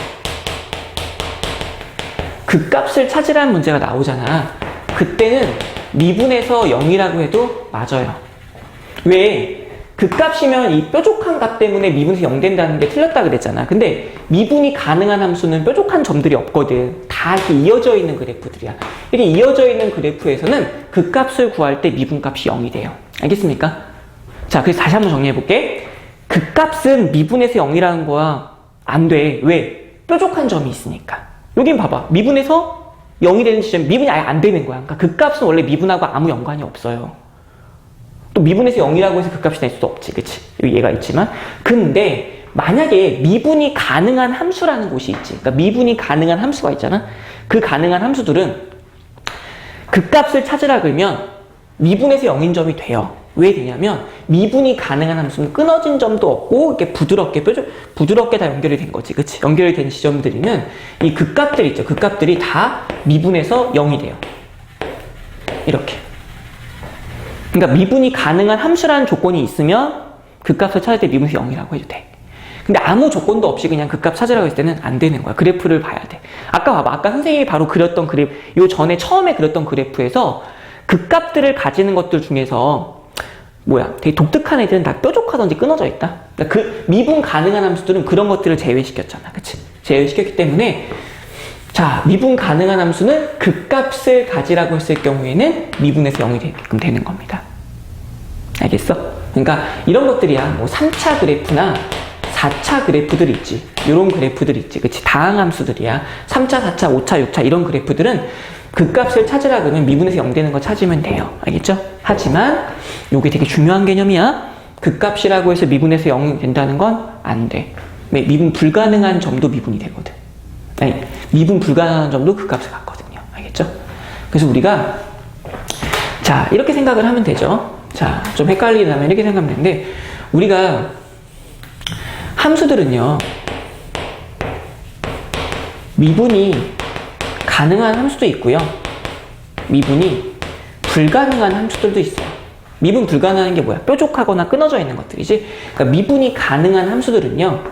극값을 찾으라는 문제가 나오잖아. 그때는 미분에서 0이라고 해도 맞아요. 왜? 극값이면 이 뾰족한 값 때문에 미분에서 0 된다는 게 틀렸다 그랬잖아. 근데 미분이 가능한 함수는 뾰족한 점들이 없거든. 다 이렇게 이어져 있는 그래프들이야. 이렇게 이어져 있는 그래프에서는 극값을 구할 때 미분값이 0이 돼요. 알겠습니까? 자, 그래서 다시 한번 정리해볼게. 극값은 미분에서 0이라는 거야. 안 돼. 왜? 뾰족한 점이 있으니까. 여긴 봐봐. 미분에서 0이 되는 지점, 미분이 아예 안 되는 거야. 그러니까 극값은 원래 미분하고 아무 연관이 없어요. 또 미분에서 0이라고 해서 극값이 될 수도 없지. 그치? 여기 얘가 있지만. 근데 만약에 미분이 가능한 함수라는 곳이 있지. 그러니까 미분이 가능한 함수가 있잖아. 그 가능한 함수들은 극값을 찾으라 그러면 미분에서 0인 점이 돼요. 왜 되냐면 미분이 가능한 함수는 끊어진 점도 없고 이렇게 부드럽게 다 연결이 된 거지. 그치? 연결이 된 지점들이면 이 극값들 있죠. 극값들이 다 미분에서 0이 돼요. 이렇게. 그러니까 미분이 가능한 함수라는 조건이 있으면 극값을 찾을 때 미분에서 0이라고 해도 돼. 근데 아무 조건도 없이 그냥 극값 찾으라고 했을 때는 안 되는 거야. 그래프를 봐야 돼. 아까 봐봐. 아까 선생님이 바로 그렸던 그래프, 요 전에 처음에 그렸던 그래프에서 극값들을 가지는 것들 중에서 되게 독특한 애들은 다 뾰족하던지 끊어져 있다. 그러니까 그 미분 가능한 함수들은 그런 것들을 제외시켰잖아. 그치? 제외시켰기 때문에 자, 미분 가능한 함수는 극값을 가지라고 했을 경우에는 미분에서 0이 되게끔 되는 겁니다. 알겠어? 그러니까 이런 것들이야. 뭐 3차 그래프나 4차 그래프들 있지. 이런 그래프들 있지. 그치? 다항함수들이야. 3차, 4차, 5차, 6차 이런 그래프들은 극값을 찾으라 그러면 미분에서 0 되는 거 찾으면 돼요. 알겠죠? 하지만 이게 되게 중요한 개념이야. 극값이라고 해서 미분에서 0이 된다는 건 안 돼. 왜? 미분 불가능한 점도 미분이 되거든. 아니, 미분 불가능한 점도 극값을 갖거든요. 알겠죠? 그래서 우리가 자, 이렇게 생각을 하면 되죠. 자, 좀 헷갈리다면 이렇게 생각하면 되는데 우리가 함수들은요. 미분이 가능한 함수도 있고요. 미분이 불가능한 함수들도 있어요. 미분 불가능한 게 뭐야? 뾰족하거나 끊어져 있는 것들이지. 그러니까 미분이 가능한 함수들은요.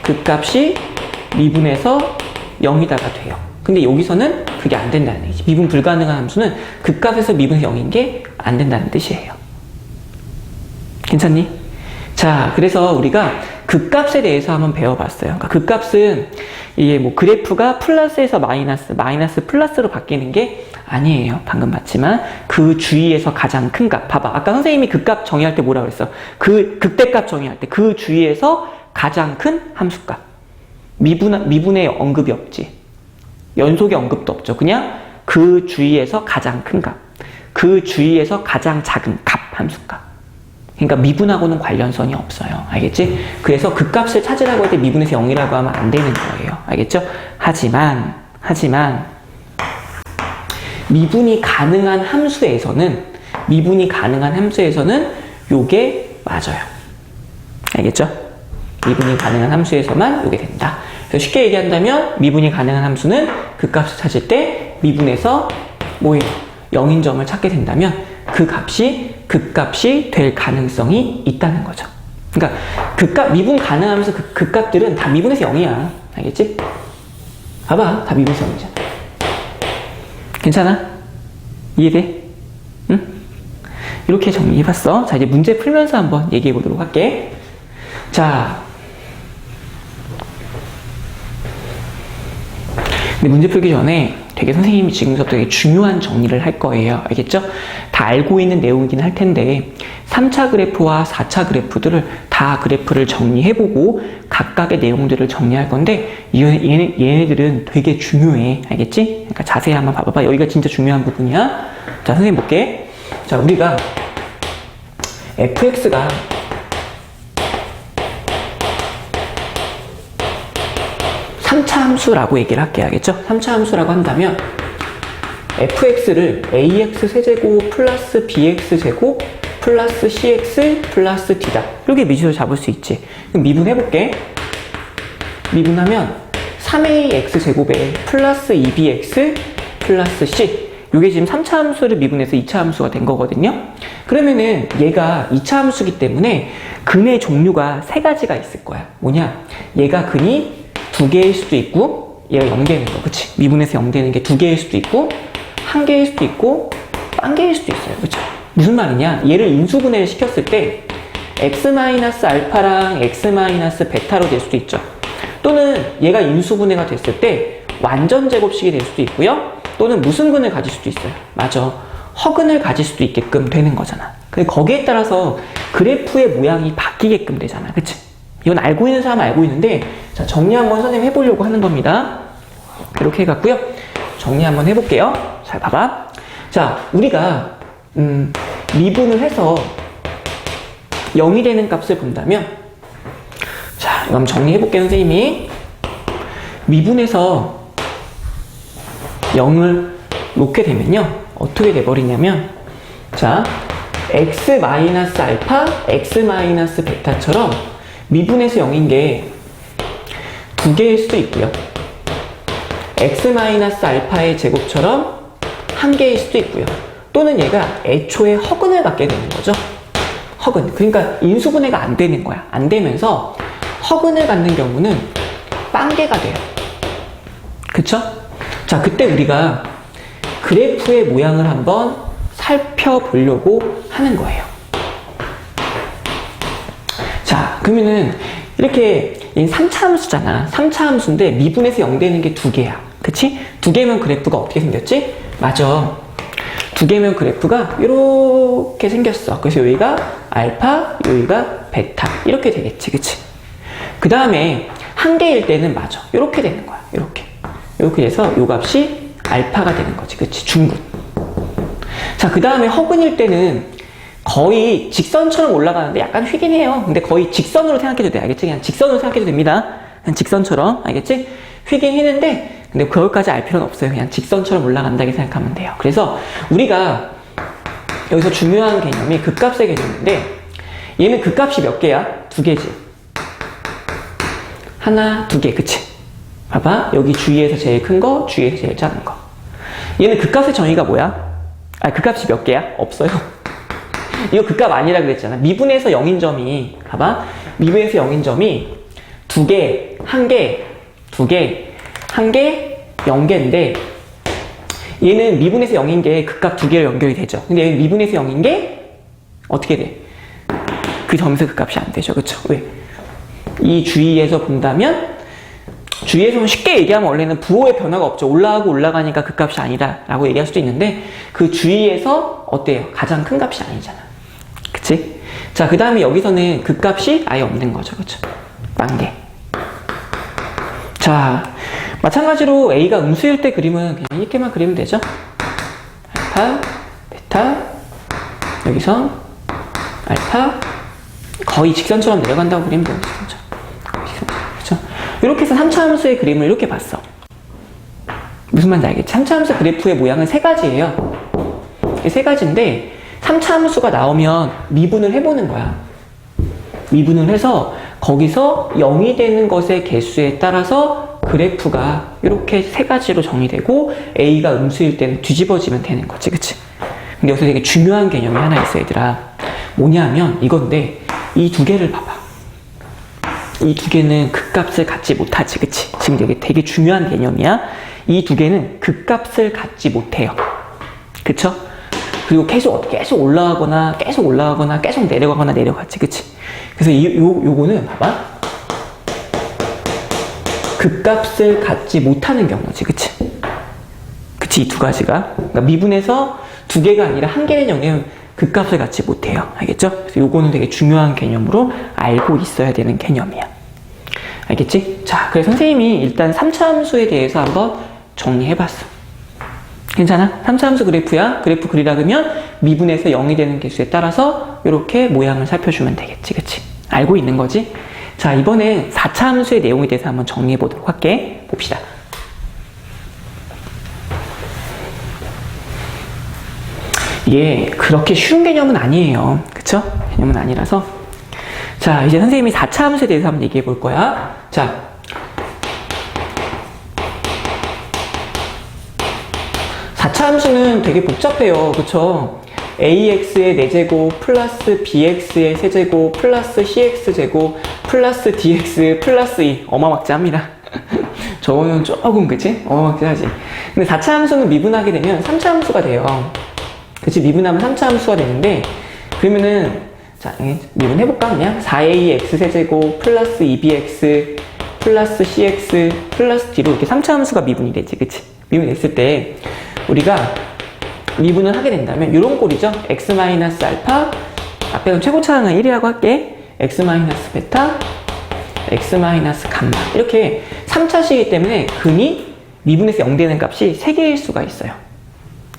극값이 미분에서 0이다가 돼요. 근데 여기서는 그게 안 된다는 얘기지. 미분 불가능한 함수는 극값에서 미분에서 0인 게 안 된다는 뜻이에요. 괜찮니? 자, 그래서 우리가 극값에 대해서 한번 배워봤어요. 그러니까 극값은 이게 뭐 그래프가 플러스에서 마이너스, 마이너스 플러스로 바뀌는 게 아니에요. 방금 봤지만 그 주위에서 가장 큰 값. 봐봐. 아까 선생님이 극값 정의할 때 뭐라고 그랬어? 그 극대값 정의할 때 그 주위에서 가장 큰 함수값. 미분의 언급이 없지. 연속의 언급도 없죠. 그냥 그 주위에서 가장 큰 값. 그 주위에서 가장 작은 값 함수값. 그러니까 미분하고는 관련성이 없어요. 알겠지? 그래서 극값을 찾으라고 할 때 미분에서 0이라고 하면 안 되는 거예요. 알겠죠? 하지만 미분이 가능한 함수에서는 요게 맞아요. 알겠죠? 미분이 가능한 함수에서만 요게 된다. 그래서 쉽게 얘기한다면 미분이 가능한 함수는 극값을 찾을 때 미분에서 0인 점을 찾게 된다면 그 값이 극값이 될 가능성이 있다는 거죠. 그러니까 미분 가능하면서 극값들은 다 미분에서 0이야. 알겠지? 봐봐, 다 미분에서 0이잖아. 괜찮아? 이해돼? 응? 이렇게 정리해봤어. 자, 이제 문제 풀면서 한번 얘기해보도록 할게. 자, 근데 문제 풀기 전에 되게 선생님이 지금부터 되게 중요한 정리를 할 거예요. 알겠죠? 다 알고 있는 내용이긴 할 텐데 3차 그래프와 4차 그래프들을 다 그래프를 정리해보고 각각의 내용들을 정리할 건데 얘네들은 되게 중요해. 알겠지? 그러니까 자세히 한번 봐봐봐. 여기가 진짜 중요한 부분이야. 자, 선생님 볼게. 자, 우리가 fx가 3차 함수라고 얘기를 할게요. 알겠죠? 3차 함수라고 한다면 fx를 ax 세제곱 플러스 bx 제곱 플러스 cx 플러스 d다. 이렇게 미시로 잡을 수 있지. 그럼 미분해볼게. 미분하면 3ax 제곱에 플러스 2bx 플러스 c. 이게 지금 3차 함수를 미분해서 2차 함수가 된 거거든요. 그러면은 얘가 2차 함수기 때문에 근의 종류가 3가지가 있을 거야. 뭐냐? 얘가 근이 2개일 수도 있고 얘가 0개는 거. 그치? 미분해서 0되는 게 2개일 수도 있고 1개일 수도 있고 1개일 수도 있어요. 그쵸? 무슨 말이냐? 얘를 인수분해를 시켰을 때 x-알파랑 x-베타로 될 수도 있죠. 또는 얘가 인수분해가 됐을 때 완전 제곱식이 될 수도 있고요. 또는 무슨 근을 가질 수도 있어요. 맞아. 허근을 가질 수도 있게끔 되는 거잖아. 근데 거기에 따라서 그래프의 모양이 바뀌게끔 되잖아. 그치? 이건 알고 있는 사람은 알고 있는데, 자, 정리 한번 선생님 해보려고 하는 겁니다. 이렇게 해갖고요. 정리 한번 해볼게요. 잘 봐봐. 자, 우리가 미분을 해서 0이 되는 값을 본다면, 자, 이거 한번 정리해볼게요, 선생님이. 미분해서 0을 놓게 되면요, 어떻게 돼버리냐면, 자, x-알파, x-베타처럼 미분해서 0인 게 2개일 수도 있고요. x-알파의 제곱처럼 1개일 수도 있고요. 또는 얘가 애초에 허근을 갖게 되는 거죠. 허근. 그러니까 인수분해가 안 되는 거야. 안 되면서 허근을 갖는 경우는 빵개가 돼요. 그쵸? 자, 그때 우리가 그래프의 모양을 한번 살펴보려고 하는 거예요. 자, 그러면은 이렇게 3차 함수잖아. 3차 함수인데 미분해서 0 되는 게 2개야. 그치? 2개면 그래프가 어떻게 생겼지? 맞아. 2개면 그래프가 이렇게 생겼어. 그래서 여기가 알파, 여기가 베타. 이렇게 되겠지. 그치? 그 다음에 1개일 때는 맞아. 이렇게 되는 거야. 이렇게. 이렇게 돼서 요 값이 알파가 되는 거지. 그치? 중근. 자, 그 다음에 허근일 때는 거의 직선처럼 올라가는데 약간 휘긴 해요. 근데 거의 직선으로 생각해도 돼. 알겠지? 그냥 직선으로 생각해도 됩니다. 그냥 직선처럼. 알겠지? 휘긴 휘는데, 근데 그걸까지 알 필요는 없어요. 그냥 직선처럼 올라간다 이렇게 생각하면 돼요. 그래서 우리가 여기서 중요한 개념이 극값의 개념인데, 얘는 극값이 몇 개야? 2개지. 하나, 2개. 그치? 봐봐. 여기 주위에서 제일 큰 거, 주위에서 제일 작은 거. 얘는 극값의 정의가 뭐야? 아, 극값이 몇 개야? 없어요. 이거 극값 아니라 그랬잖아. 미분해서 0인 점이, 봐봐. 미분해서 0인 점이 2개, 1개, 2개, 1개, 0개인데, 얘는 미분해서 0인 게 극값 2개로 연결이 되죠. 근데 얘는 미분해서 0인 게 어떻게 돼? 그 점에서 극값이 안 되죠. 그쵸? 왜? 이 주위에서 본다면, 주위에서는 쉽게 얘기하면 원래는 부호의 변화가 없죠. 올라가고 올라가니까 그 값이 아니다 라고 얘기할 수도 있는데, 그 주위에서 어때요? 가장 큰 값이 아니잖아. 그치? 자, 그 다음에 여기서는 그 값이 아예 없는 거죠. 그쵸? 빵개. 자, 마찬가지로 A가 음수일 때 그림은 그냥 이렇게만 그리면 되죠. 알파, 베타, 여기서 알파, 거의 직선처럼 내려간다고 그리면 돼요. 직선처럼. 그쵸? 이렇게 해서 3차 함수의 그림을 이렇게 봤어. 무슨 말인지 알겠지? 3차 함수 그래프의 모양은 3가지예요. 3가지인데 3차 함수가 나오면 미분을 해보는 거야. 미분을 해서 거기서 0이 되는 것의 개수에 따라서 그래프가 이렇게 3가지로 정의되고 A가 음수일 때는 뒤집어지면 되는 거지. 그치? 근데 여기서 되게 중요한 개념이 하나 있어, 얘들아. 뭐냐면 이건데 이 2개를 봐봐. 이 두 개는 극값을 갖지 못하지, 그치? 지금 되게 중요한 개념이야. 이 두 개는 극값을 갖지 못해요. 그쵸? 그리고 계속 올라가거나 계속 내려가지, 그치? 그래서 요거는 봐봐. 극값을 갖지 못하는 경우지, 그치? 그치, 이 두 가지가. 그러니까 미분에서 두 개가 아니라 한 개의 경우에는 극값을 갖지 못해요. 알겠죠? 그래서 요거는 되게 중요한 개념으로 알고 있어야 되는 개념이야. 알겠지? 자, 그래서 선생님이 일단 3차 함수에 대해서 한번 정리해봤어. 괜찮아? 3차 함수 그래프야. 그래프 그리라 그러면 미분에서 0이 되는 개수에 따라서 이렇게 모양을 살펴주면 되겠지, 그치? 알고 있는 거지? 자, 이번엔 4차 함수의 내용에 대해서 한번 정리해 보도록 할게. 봅시다. 이게 그렇게 쉬운 개념은 아니에요. 그쵸? 개념은 아니라서. 자, 이제 선생님이 4차 함수에 대해서 한번 얘기해 볼 거야. 자, 4차 함수는 되게 복잡해요. 그쵸? ax의 4제곱 플러스 bx의 세제곱 플러스 cx제곱 플러스 dx 플러스 2 어마막지합니다. 저거는 조금 그치? 어마막지하지. 근데 4차 함수는 미분하게 되면 3차 함수가 돼요. 그치? 미분하면 3차 함수가 되는데 그러면은 자, 미분해볼까 그냥? 4ax 세제곱 플러스 2bx 플러스 cx 플러스 d로 이렇게 3차 함수가 미분이 되지, 그치? 미분됐을 때 우리가 미분을 하게 된다면 이런 꼴이죠. x-알파 앞에 최고차항은 1이라고 할게. x-베타 x-감마 이렇게 3차식이기 때문에 근이 미분에서 0 되는 값이 3개일 수가 있어요.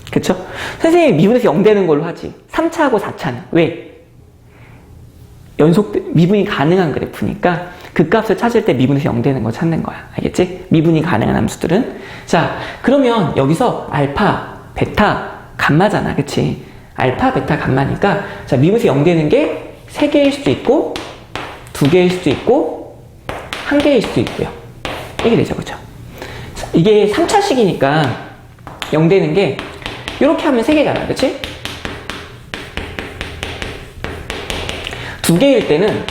그쵸? 선생님이 미분에서 0 되는 걸로 하지. 3차하고 4차는 왜? 미분이 가능한 그래프니까 그 값을 찾을 때 미분에서 0 되는 거 찾는 거야. 알겠지? 미분이 가능한 함수들은. 자, 그러면 여기서 알파, 베타, 감마잖아. 그치? 알파, 베타, 감마니까 자, 미분에서 0 되는 게 3개일 수도 있고 2개일 수도 있고 1개일 수도 있고요. 이게 되죠. 그쵸? 이게 3차식이니까 0 되는 게 이렇게 하면 3개잖아. 그치? 2개일 때는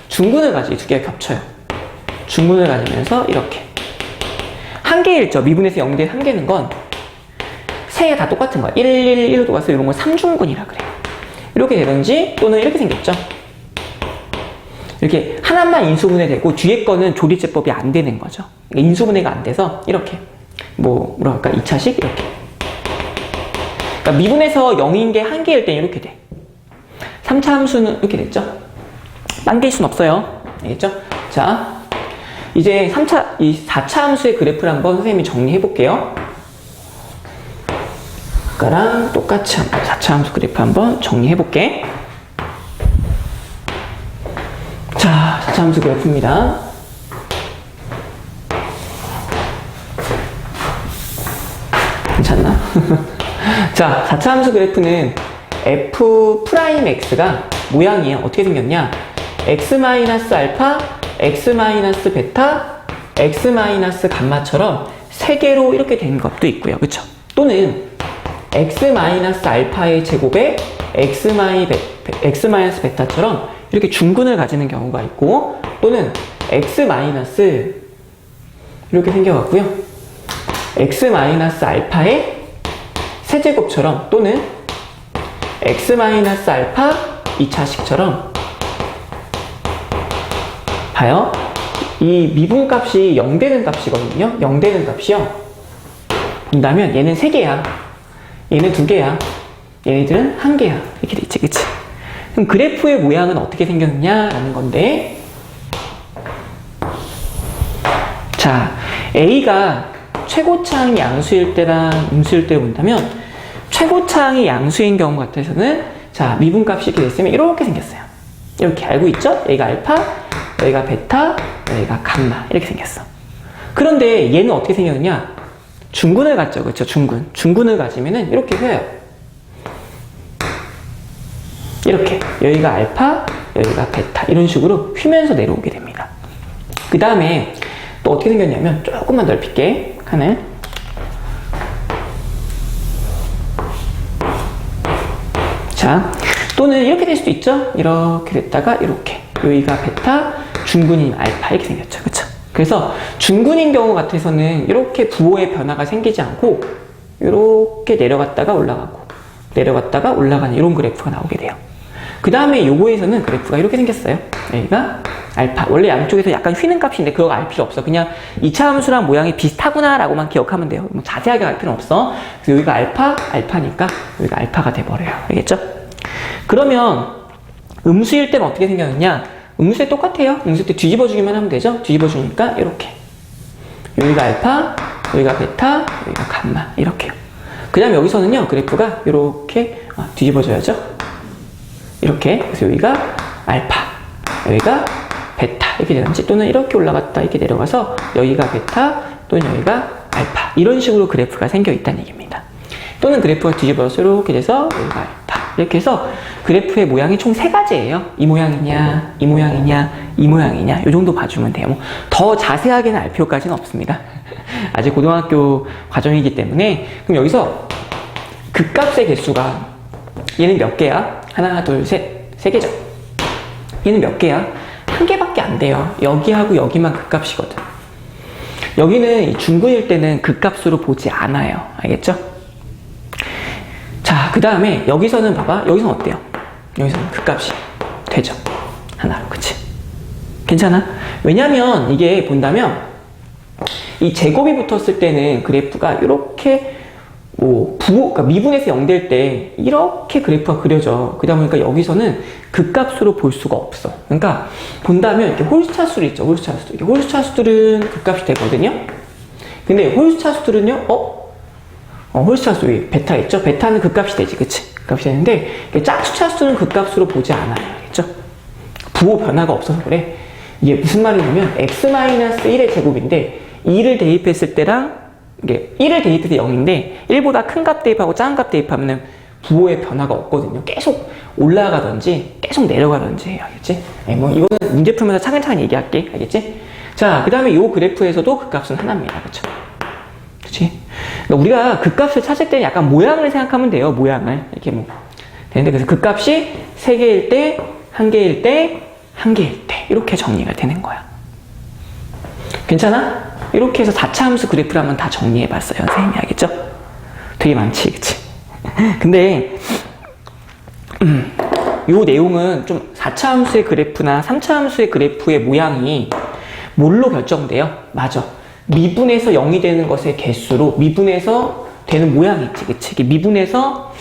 중근을 가지고 2개가 겹쳐요. 중근을 가지면서 이렇게 1개일죠. 미분에서 0 된 1개는 건 3개 다 똑같은 거야. 1, 1, 1로 똑같아서 이런 걸 3중근이라 그래요. 이렇게 되든지 또는 이렇게 생겼죠. 이렇게 하나만 인수분해 되고 뒤에 거는 조리제법이 안 되는 거죠. 인수분해가 안 돼서 이렇게 뭐라 할까? 2차식 이렇게. 그러니까 미분에서 0인 게 1개일 때는 이렇게 돼. 3차 함수는 이렇게 됐죠. 딴 게 있을 순 없어요. 알겠죠? 자, 이제 4차 함수의 그래프를 한번 선생님이 정리해 볼게요. 아까랑 똑같이 한번 4차 함수 그래프 한번 정리해 볼게. 자, 4차 함수 그래프입니다. 괜찮나? 자, 4차 함수 그래프는 f'x가 모양이 어떻게 생겼냐? x-알파, x-베타, x-감마처럼 3개로 이렇게 된 것도 있고요. 그쵸? 또는 x-알파의 제곱에 x-베타처럼 이렇게 중근을 가지는 경우가 있고 또는 x- 이렇게 생겨갖고요. x-알파의 세제곱처럼 또는 x-알파 2차식처럼 봐요. 이 미분값이 0 되는 값이거든요. 0 되는 값이요. 그런다면 얘는 3개야. 얘는 2개야. 얘네들은 1개야. 이렇게 되지, 그치? 그럼 그래프의 모양은 어떻게 생겼느냐라는 건데, 자, A가 최고차항이 양수일 때랑 음수일 때를 본다면 최고차항이 양수인 경우 같아서는 자, 미분값이 이렇게 됐으면 이렇게 생겼어요. 이렇게 알고 있죠? 여기가 알파, 여기가 베타, 여기가 감마 이렇게 생겼어. 그런데 얘는 어떻게 생겼냐? 중근을 갖죠. 그렇죠? 중근을 가지면은 이렇게 휘어요. 이렇게 여기가 알파, 여기가 베타 이런 식으로 휘면서 내려오게 됩니다. 그 다음에 또 어떻게 생겼냐면 조금만 넓힐게 칸을. 자, 또는 이렇게 될 수도 있죠. 이렇게 됐다가 이렇게 여기가 베타, 중근인 알파 이렇게 생겼죠. 그쵸? 그래서 중근인 경우 같아서는 이렇게 부호의 변화가 생기지 않고 이렇게 내려갔다가 올라가고 내려갔다가 올라가는 이런 그래프가 나오게 돼요. 그 다음에 요거에서는 그래프가 이렇게 생겼어요. 여기가 알파. 원래 양쪽에서 약간 휘는 값인데 그거 알 필요 없어. 그냥 2차 함수랑 모양이 비슷하구나 라고만 기억하면 돼요. 뭐 자세하게 알 필요는 없어. 그래서 여기가 알파니까 여기가 알파가 돼버려요. 알겠죠? 그러면 음수일 때는 어떻게 생겼느냐? 음수일 때 똑같아요. 음수일 때 뒤집어주기만 하면 되죠? 뒤집어주니까 이렇게. 여기가 알파, 여기가 베타, 여기가 감마. 이렇게요. 그 다음에 여기서는요, 그래프가 이렇게 뒤집어져야죠? 이렇게. 그래서 여기가 알파, 여기가 베타. 이렇게 되는지, 또는 이렇게 올라갔다, 이렇게 내려가서 여기가 베타, 또는 여기가 알파. 이런 식으로 그래프가 생겨 있다는 얘기입니다. 또는 그래프가 뒤집어서 이렇게 돼서 여기가 알파. 이렇게 해서 그래프의 모양이 총 3가지예요. 이 모양이냐, 이 모양이냐, 이 모양이냐. 이 정도 봐주면 돼요. 뭐 더 자세하게는 알 필요까지는 없습니다. 아직 고등학교 과정이기 때문에. 그럼 여기서 극값의 개수가 얘는 몇 개야? 하나, 둘, 셋. 3개죠. 얘는 몇 개야? 1개밖에 안 돼요. 여기하고 여기만 극값이거든. 여기는 이 중근일 때는 극값으로 보지 않아요. 알겠죠? 자, 그 다음에 여기서는 봐봐. 여기서는 어때요? 여기서는 극값이 되죠. 하나로. 그치? 괜찮아? 왜냐면 이게 본다면 이 제곱이 붙었을 때는 그래프가 이렇게 그러니까 미분에서 0 될 때 이렇게 그래프가 그려져. 그러다 보니까 여기서는 극값으로 볼 수가 없어. 그러니까 본다면 이렇게 홀수차수들 있죠. 홀수차수들. 이렇게 홀수차수들은 극값이 되거든요. 근데 홀수차수들은요, 홀수차수 여기 베타 있죠? 베타는 극값이 되지, 그치? 극값이 되는데 짝수차수는 극값으로 보지 않아요. 알겠죠? 부호 변화가 없어서 그래. 이게 무슨 말이냐면 x-1의 제곱인데 2를 대입했을 때랑 이게 1을 대입해서 0인데 1보다 큰 값 대입하고 작은 값 대입하면 부호의 변화가 없거든요. 계속 올라가든지 계속 내려가든지 해요. 알겠지? 뭐 이거는 문제 풀면서 차근차근 얘기할게. 알겠지? 자, 그 다음에 이 그래프에서도 극값은 하나입니다. 그쵸? 그치? 그러니까 우리가 극값을 찾을 때는 약간 모양을 생각하면 돼요. 모양을. 이렇게 뭐. 되는데, 그래서 극값이 3개일 때, 1개일 때, 1개일 때. 이렇게 정리가 되는 거야. 괜찮아? 이렇게 해서 4차 함수 그래프를 한번 다 정리해 봤어요. 선생님이. 알겠죠? 되게 많지, 그치? 근데, 요 내용은 좀 4차 함수의 그래프나 3차 함수의 그래프의 모양이 뭘로 결정돼요? 맞아. 미분에서 0이 되는 것의 개수로 미분해서 되는 모양이 있지, 그치? 이게 미분해서,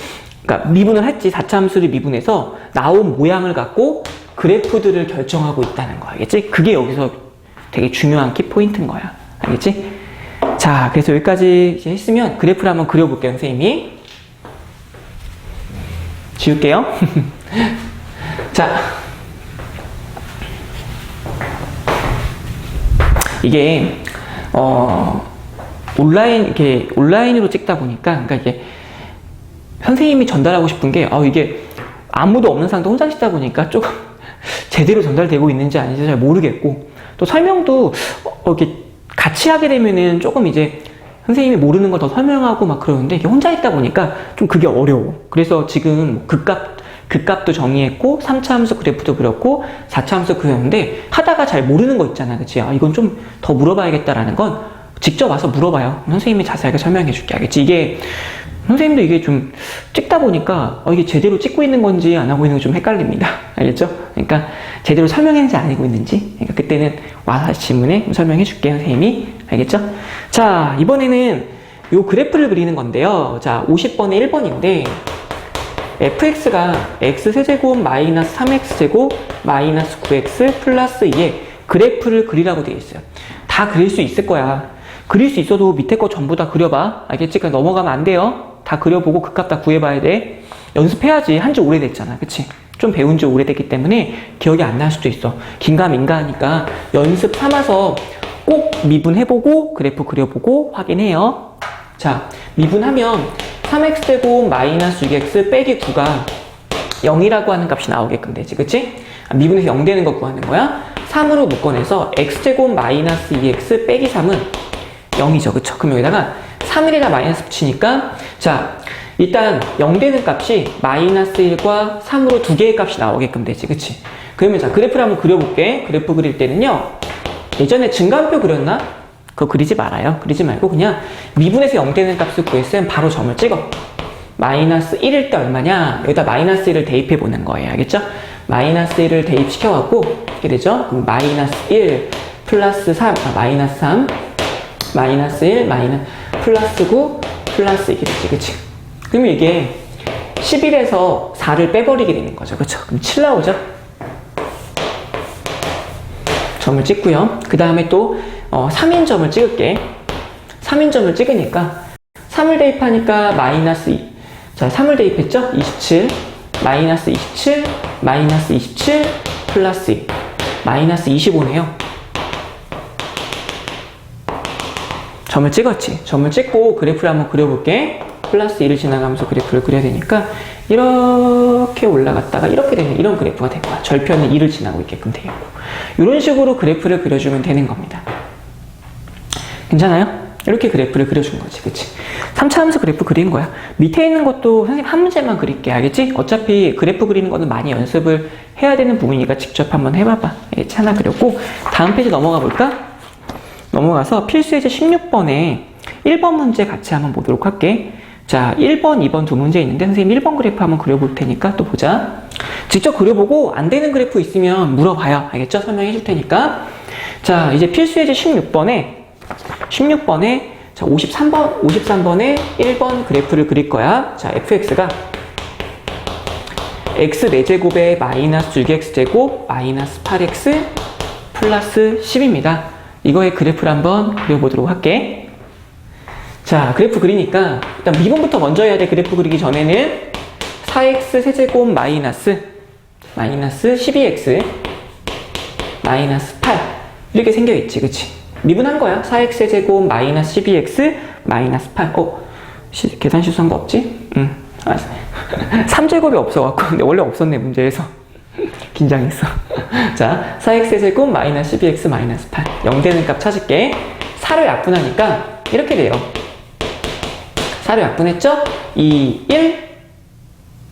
그러니까 미분을 했지, 4차 함수를 미분해서 나온 모양을 갖고 그래프들을 결정하고 있다는 거, 알겠지? 그게 여기서 되게 중요한 키포인트인 거야. 알겠지? 자, 그래서 여기까지 이제 했으면 그래프를 한번 그려볼게요, 선생님이. 지울게요. 자. 이게, 온라인으로 찍다 보니까, 그러니까 이게, 선생님이 전달하고 싶은 게, 이게 아무도 없는 상태 혼자 찍다 보니까 조금 제대로 전달되고 있는지 아닌지 잘 모르겠고, 또 설명도, 이렇게 같이 하게 되면은 조금 이제 선생님이 모르는 걸 더 설명하고 막 그러는데, 이게 혼자 있다 보니까 좀 그게 어려워. 그래서 지금 극값도 정의했고, 3차 함수 그래프도 그렸고, 4차 함수 그렸는데, 하다가 잘 모르는 거 있잖아. 그치? 이건 좀 더 물어봐야겠다라는 건 직접 와서 물어봐요. 선생님이 자세하게 설명해 줄게. 알겠지? 이게, 선생님도 이게 좀 찍다 보니까, 이게 제대로 찍고 있는 건지 안 하고 있는 건지 좀 헷갈립니다. 알겠죠? 그러니까, 제대로 설명했는지 안 하고 있는지. 그러니까 그때는 와서 질문에 설명해 줄게요. 선생님이. 알겠죠? 자, 이번에는 요 그래프를 그리는 건데요. 자, 50번에 1번인데, fx가 x세제곱 마이너스 3x제곱 마이너스 9x 플러스 2의 그래프를 그리라고 되어 있어요. 다 그릴 수 있을 거야. 그릴 수 있어도 밑에 거 전부 다 그려봐. 알겠지? 그러니까 넘어가면 안 돼요. 다 그려보고 극값 다 구해봐야 돼. 연습해야지. 한지 오래됐잖아. 그치? 좀 배운 지 오래됐기 때문에 기억이 안 날 수도 있어. 긴가민가 하니까 연습 삼아서 꼭 미분해보고 그래프 그려보고 확인해요. 자, 미분하면 3x제곱 마이너스 6x 빼기 9가 0이라고 하는 값이 나오게끔 되지. 그치? 미분해서 0 되는 거 구하는 거야. 3으로 묶어내서 x제곱 마이너스 2x 빼기 3은 0이죠. 그쵸? 그럼 여기다가 3일에다 마이너스 붙이니까, 자, 일단 0 되는 값이 마이너스 1과 3으로 두 개의 값이 나오게끔 되지. 그치? 그러면 자, 그래프를 한번 그려볼게. 그래프 그릴 때는요, 예전에 증가함표 그렸나? 그거 그리지 말아요. 그리지 말고 그냥 미분에서 0 되는 값을 구했으면 바로 점을 찍어. 마이너스 1일 때 얼마냐? 여기다 마이너스 1을 대입해 보는 거예요. 알겠죠? 마이너스 1을 대입시켜갖고, 이렇게 되죠? 그럼 마이너스 1 플러스 3, 마이너스 3, 마이너스 1, 플러스 9, 플러스 이게 되지, 그치? 그러면 이게 11에서 4를 빼버리게 되는 거죠. 그쵸? 그럼 7 나오죠? 점을 찍고요. 그 다음에 또 3인점을 찍을게. 3인점을 찍으니까 3을 대입하니까 마이너스 2. 자, 3을 대입했죠? 27, 마이너스 27, 마이너스 27, 플러스 2, 마이너스 25네요. 점을 찍었지. 점을 찍고 그래프를 한번 그려볼게. 플러스 1을 지나가면서 그래프를 그려야 되니까 이렇게 올라갔다가 이렇게 되는 이런 그래프가 될 거야. 절편은 2를 지나고 있게끔 되어 있고. 이런 식으로 그래프를 그려주면 되는 겁니다. 괜찮아요? 이렇게 그래프를 그려준 거지, 그치? 3차 함수 그래프 그린 거야. 밑에 있는 것도 선생님 한 문제만 그릴게, 알겠지? 어차피 그래프 그리는 거는 많이 연습을 해야 되는 부분이니까 직접 한번 해봐봐. 알겠지? 하나 그렸고, 다음 페이지 넘어가 볼까? 넘어가서 필수예제 16번에 1번 문제 같이 한번 보도록 할게. 자, 1번, 2번 두 문제 있는데 선생님 1번 그래프 한번 그려볼 테니까 또 보자. 직접 그려보고 안 되는 그래프 있으면 물어봐요. 알겠죠? 설명해 줄 테니까. 자, 이제 필수예제 16번에 자, 53번에 1번 그래프를 그릴 거야. 자, fx가 x 4제곱에 마이너스 6x제곱 마이너스 8x 플러스 10입니다. 이거의 그래프를 한번 그려보도록 할게. 자, 그래프 그리니까 일단 미분부터 먼저 해야 돼. 그래프 그리기 전에는 4x 세제곱 마이너스 12x 마이너스 8 이렇게 생겨있지, 그치? 미분한 거야. 4x 세제곱 마이너스 12x 마이너스 8. 계산 실수한 거 없지? 응. 알았어. 3제곱이 없어갖고. 근데 원래 없었네, 문제에서. 긴장했어. 자, 4x 세제곱 마이너스 12x 마이너스 8. 0 되는 값 찾을게. 4를 약분하니까 이렇게 돼요. 4를 약분했죠? 2, 1.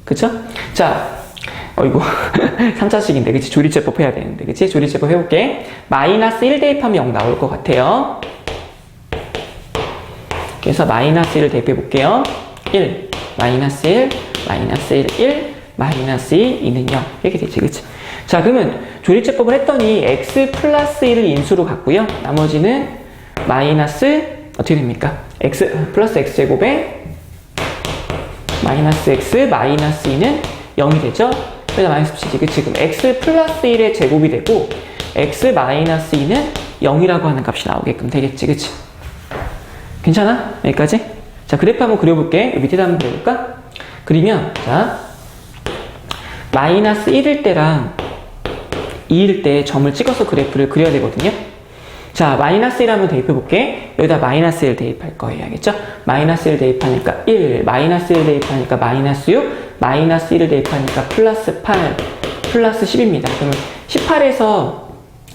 그쵸? 자, 이거 3차식인데, 그치? 조리제법 해야 되는데, 그치? 조리제법 해볼게. 마이너스 1 대입하면 0 나올 것 같아요. 그래서 마이너스 1을 대입해 볼게요. 1, 마이너스 1, 마이너스 1, 1, 마이너스 2, 2는 0. 이렇게 되지, 그치? 자, 그러면 조리제법을 했더니 x 플러스 1을 인수로 갖고요. 나머지는 마이너스, 어떻게 됩니까? x 플러스 x제곱에 마이너스 x 마이너스 2는 0이 되죠? 그래서 마이너스 붙이지. 그치? 지금 x 플러스 1의 제곱이 되고 x 마이너스 2는 0이라고 하는 값이 나오게끔 되겠지. 그치? 괜찮아? 여기까지? 자, 그래프 한번 그려볼게. 밑에다 한번 그려볼까? 그리면, 자, 마이너스 1일 때랑 2일 때 점을 찍어서 그래프를 그려야 되거든요. 자, 마이너스 1 한번 대입해볼게. 여기다 마이너스 1 대입할 거예요. 알겠죠? 마이너스 1 대입하니까 1, 마이너스 1 대입하니까 마이너스 6, 마이너스 1을 대입하니까 플러스 8, 플러스 10입니다. 그러면 18에서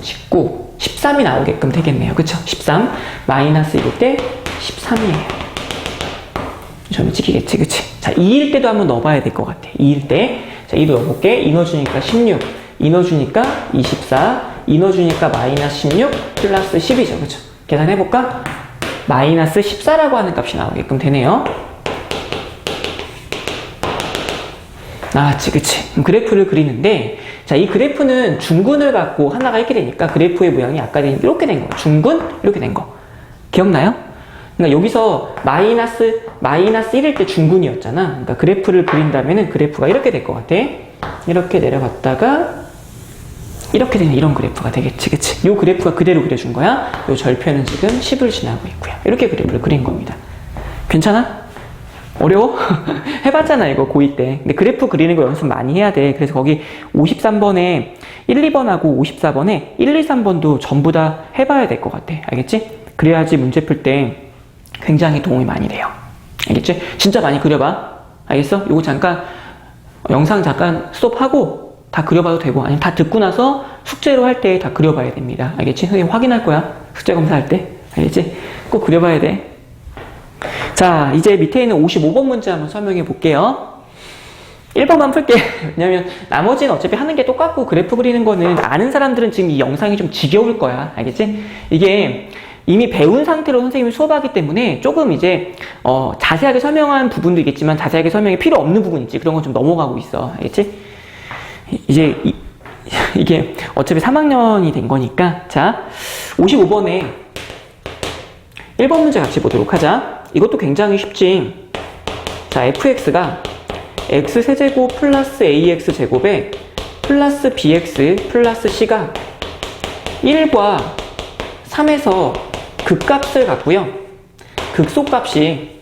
19, 13이 나오게끔 되겠네요. 그쵸? 13, 마이너스 1일 때 13이에요. 점이 찍히겠지, 그치? 자, 2일 때도 한번 넣어봐야 될 것 같아. 2일 때. 자, 2도 넣어볼게. 2 넣어주니까 16, 2 넣어주니까 24, 2 넣어주니까 마이너스 16 플러스 10이죠. 그쵸? 계산해볼까? 마이너스 14라고 하는 값이 나오게끔 되네요. 나왔지, 그치? 그럼 그래프를 그리는데, 자, 이 그래프는 중근을 갖고 하나가 이렇게 되니까 그래프의 모양이 아까 이렇게 된 거. 중근? 이렇게 된 거. 기억나요? 그러니까 여기서 마이너스 1일 때 중근이었잖아. 그러니까 그래프를 그린다면은 그래프가 이렇게 될 것 같아. 이렇게 내려갔다가, 이렇게 되는 이런 그래프가 되겠지, 그치? 요 그래프가 그대로 그려준 거야. 요 절편은 지금 10을 지나고 있고요. 이렇게 그래프를 그린 겁니다. 괜찮아? 어려워? 해봤잖아, 이거 고2 때. 근데 그래프 그리는 거 연습 많이 해야 돼. 그래서 거기 53번에 1, 2번하고 54번에 1, 2, 3번도 전부 다 해봐야 될 것 같아. 알겠지? 그래야지 문제 풀 때 굉장히 도움이 많이 돼요. 알겠지? 진짜 많이 그려봐. 알겠어? 요거 잠깐, 영상 잠깐 스톱하고 다 그려봐도 되고, 아니면 다 듣고 나서 숙제로 할 때 다 그려봐야 됩니다. 알겠지? 선생님 확인할 거야. 숙제 검사할 때. 알겠지? 꼭 그려봐야 돼. 자, 이제 밑에 있는 55번 문제 한번 설명해 볼게요. 1번만 풀게. 왜냐면 나머지는 어차피 하는 게 똑같고 그래프 그리는 거는 아는 사람들은 지금 이 영상이 좀 지겨울 거야. 알겠지? 이게 이미 배운 상태로 선생님이 수업하기 때문에 조금 이제 자세하게 설명한 부분도 있겠지만 자세하게 설명이 필요 없는 부분 있지. 그런 건 좀 넘어가고 있어. 알겠지? 이제 이게 어차피 3학년이 된 거니까. 자, 55번에 1번 문제 같이 보도록 하자. 이것도 굉장히 쉽지. 자, fx가 x세제곱 플러스 ax제곱에 플러스 bx 플러스 c가 1과 3에서 극값을 갖고요. 극소값이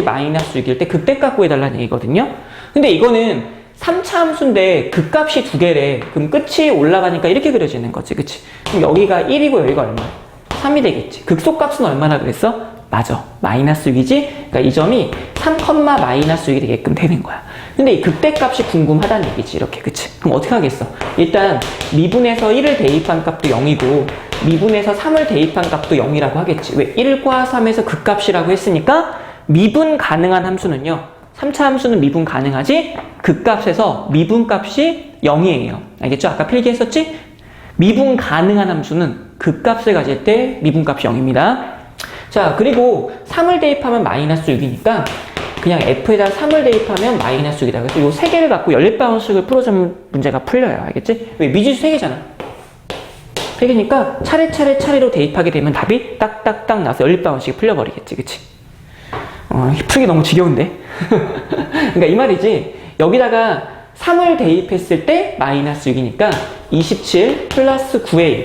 마이너스 6일 때 극대값 구해달라는 얘기거든요. 근데 이거는 3차 함수인데 극값이 2개래. 그럼 끝이 올라가니까 이렇게 그려지는 거지. 그치? 그럼 여기가 1이고 여기가 얼마? 3이 되겠지. 극소값은 얼마나 그랬어? 맞아. 마이너스 6이지? 그러니까 이 점이 3, 마이너스 6이 되게끔 되는 거야. 근데 이 극대값이 궁금하다는 얘기지. 이렇게. 그치? 그럼 어떻게 하겠어? 일단 미분에서 1을 대입한 값도 0이고 미분에서 3을 대입한 값도 0이라고 하겠지. 왜? 1과 3에서 극값이라고 했으니까 미분 가능한 함수는요. 3차 함수는 미분 가능하지? 극값에서 미분값이 0이에요. 알겠죠? 아까 필기했었지? 미분 가능한 함수는 극값을 가질 때 미분값이 0입니다. 자, 그리고 3을 대입하면 마이너스 6이니까 그냥 f에다 3을 대입하면 마이너스 6이다. 그래서 이 3개를 갖고 연립방식을 풀어주면 문제가 풀려요. 알겠지? 왜? 미지수 3개잖아. 3개니까 차례로 대입하게 되면 답이 딱딱딱 나서 연립방식이 풀려버리겠지. 그치? 풀기 너무 지겨운데? 그러니까 이 말이지. 여기다가 3을 대입했을 때 마이너스 6이니까 27 플러스 9a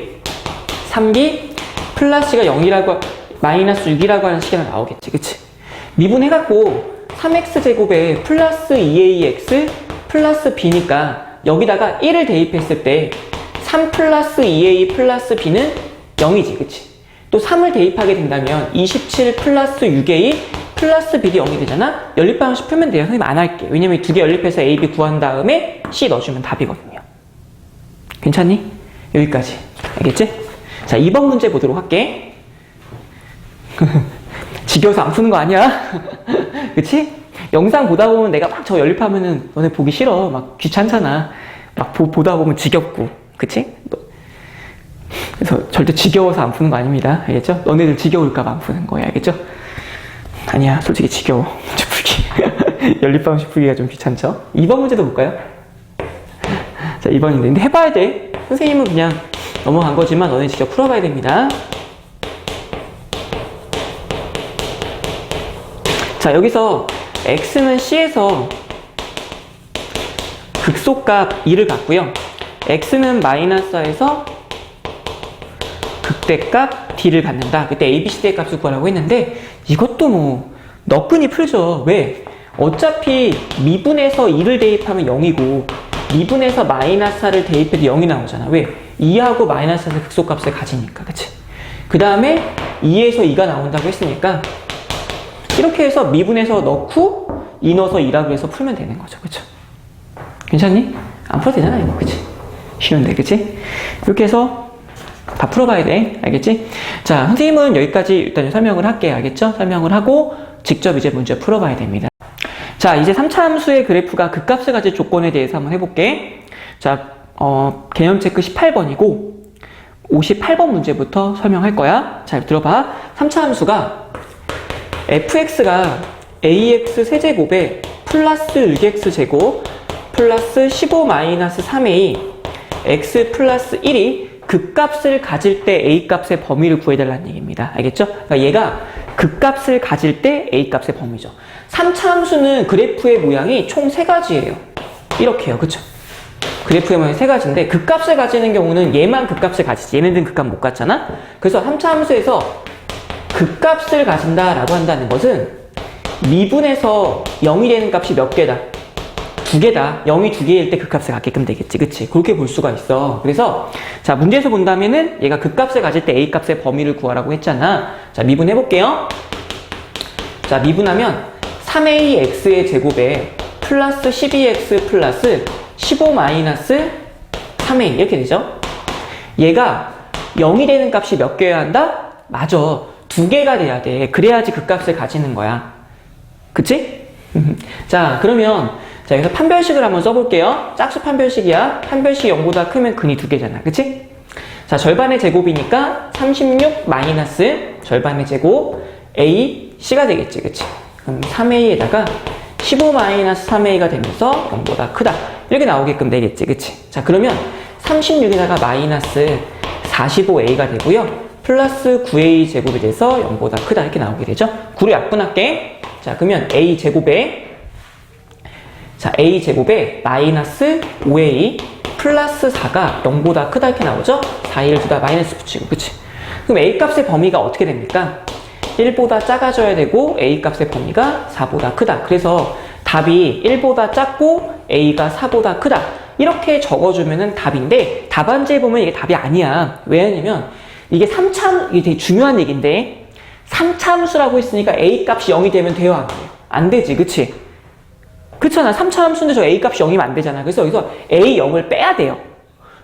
3b 플러스가 0이라고 마이너스 6이라고 하는 식이 나오겠지. 그치? 미분해갖고 3x제곱에 플러스 2ax 플러스 b니까 여기다가 1을 대입했을 때 3 플러스 2a 플러스 b는 0이지. 그치? 또 3을 대입하게 된다면 27 플러스 6a 플러스 b이 0이 되잖아? 연립방식 풀면 돼요. 선생님 안 할게. 왜냐면 이 두 개 연립해서 a, b 구한 다음에 c 넣어주면 답이거든요. 괜찮니? 여기까지. 알겠지? 자, 2번 문제 보도록 할게. 지겨워서 안 푸는 거 아니야? 그치? 영상 보다 보면 내가 막 저 연립하면은 너네 보기 싫어. 막 귀찮잖아. 막 보다 보면 지겹고. 그치? 그래서 절대 지겨워서 안 푸는 거 아닙니다. 알겠죠? 너네들 지겨울까봐 안 푸는 거야. 알겠죠? 아니야. 솔직히 지겨워. 문제 풀기. 연립방식 풀기가 좀 귀찮죠? 2번 문제도 볼까요? 자, 2번인데. 근데 해봐야 돼. 선생님은 그냥 넘어간 거지만 너네 직접 풀어봐야 됩니다. 자, 여기서 x는 c에서 극소값 2를 갖고요. x는 마이너스 4에서 극대값 d를 갖는다. 그때 a, b, c의 값을 구하라고 했는데 이것도 뭐 너끈히 풀죠. 왜? 어차피 미분에서 2를 대입하면 0이고 미분에서 마이너스 4를 대입해도 0이 나오잖아. 왜? 2하고 마이너스 4의 극소값을 가지니까. 그치? 그 다음에 2에서 2가 나온다고 했으니까 이렇게 해서 미분해서 넣고 2 넣어서 2라고 해서 풀면 되는 거죠. 그쵸? 괜찮니? 안 풀어도 되잖아, 이거. 그치? 쉬운데, 그치? 이렇게 해서 다 풀어봐야 돼. 알겠지? 자, 선생님은 여기까지 일단 설명을 할게요. 알겠죠? 설명을 하고 직접 이제 문제 풀어봐야 됩니다. 자, 이제 3차 함수의 그래프가 극값을 가질 조건에 대해서 한번 해볼게. 자, 개념 체크 18번이고 58번 문제부터 설명할 거야. 잘 들어봐. 3차 함수가 fx가 ax 세제곱에 플러스 6x제곱 플러스 15-3a x 플러스 1이 극값을 가질 때 a값의 범위를 구해달라는 얘기입니다. 알겠죠? 그러니까 얘가 극값을 가질 때 a값의 범위죠. 3차 함수는 그래프의 모양이 총 3가지예요. 이렇게요. 그쵸? 그래프의 모양이 3가지인데 극값을 가지는 경우는 얘만 극값을 가지지. 얘네들은 극값 못 갖잖아? 그래서 3차 함수에서 극값을 가진다라고 한다는 것은 미분에서 0이 되는 값이 몇 개다? 2개다. 0이 2개일 때 극값을 갖게끔 되겠지. 그치? 그렇게 볼 수가 있어. 그래서 자, 문제에서 본다면은 얘가 극값을 가질 때 a값의 범위를 구하라고 했잖아. 자, 미분해 볼게요. 자, 미분하면 3ax의 제곱에 플러스 12x 플러스 15-3a 이렇게 되죠? 얘가 0이 되는 값이 몇 개여야 한다? 맞아. 2개가 돼야 돼. 그래야지 극값을 가지는 거야. 그치? 자, 그러면 자, 여기서 판별식을 한번 써볼게요. 짝수 판별식이야. 판별식이 0보다 크면 근이 두 개잖아. 그치? 자, 절반의 제곱이니까 36 마이너스 절반의 제곱 A, C가 되겠지. 그치? 그럼 3A에다가 15 마이너스 3A가 되면서 0보다 크다. 이렇게 나오게끔 되겠지. 그치? 자, 그러면 36에다가 마이너스 45A가 되고요. 플러스 9A 제곱이 돼서 0보다 크다. 이렇게 나오게 되죠. 9를 약분할게. 자, 그러면 A 제곱에 A 제곱에 마이너스 5A 플러스 4가 0보다 크다 이렇게 나오죠? 4를 두다 마이너스 붙이고, 그치? 그럼 A 값의 범위가 어떻게 됩니까? 1보다 작아져야 되고 A 값의 범위가 4보다 크다. 그래서 답이 1보다 작고 A가 4보다 크다. 이렇게 적어주면은 답인데 답안지에 보면 이게 답이 아니야. 왜냐면 이게 3차, 이게 되게 중요한 얘기인데 3차 함수라고 했으니까 A 값이 0이 되면 돼요? 안 돼요? 안 되지, 그치? 그렇잖아. 3차 함수인데 저 A 값이 0이면 안 되잖아. 그래서 여기서 A 0을 빼야 돼요.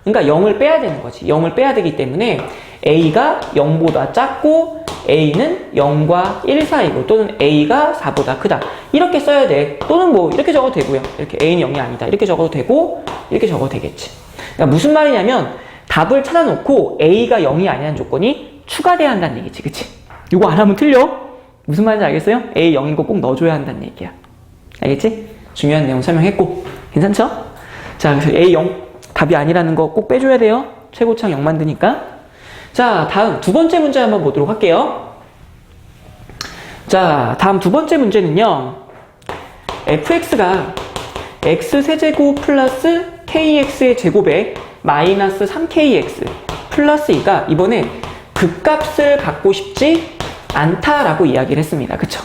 그러니까 0을 빼야 되는 거지. 0을 빼야 되기 때문에 A가 0보다 작고 A는 0과 1 사이고 또는 A가 4보다 크다. 이렇게 써야 돼. 또는 뭐 이렇게 적어도 되고요. 이렇게 A는 0이 아니다. 이렇게 적어도 되고 이렇게 적어도 되겠지. 그러니까 무슨 말이냐면 답을 찾아놓고 A가 0이 아니라는 조건이 추가돼야 한다는 얘기지. 그치? 이거 안 하면 틀려. 무슨 말인지 알겠어요? A 0인 거 꼭 넣어줘야 한다는 얘기야. 알겠지? 중요한 내용 설명했고 괜찮죠? 자, 그래서 A 0 답이 아니라는 거 꼭 빼줘야 돼요. 최고창 0 만드니까. 자, 다음 두 번째 문제 한번 보도록 할게요. 자, 다음 두 번째 문제는요. fx가 x세제곱 플러스 kx의 제곱에 마이너스 3kx 플러스 2가 이번에 극값을 갖고 싶지 않다라고 이야기를 했습니다. 그쵸?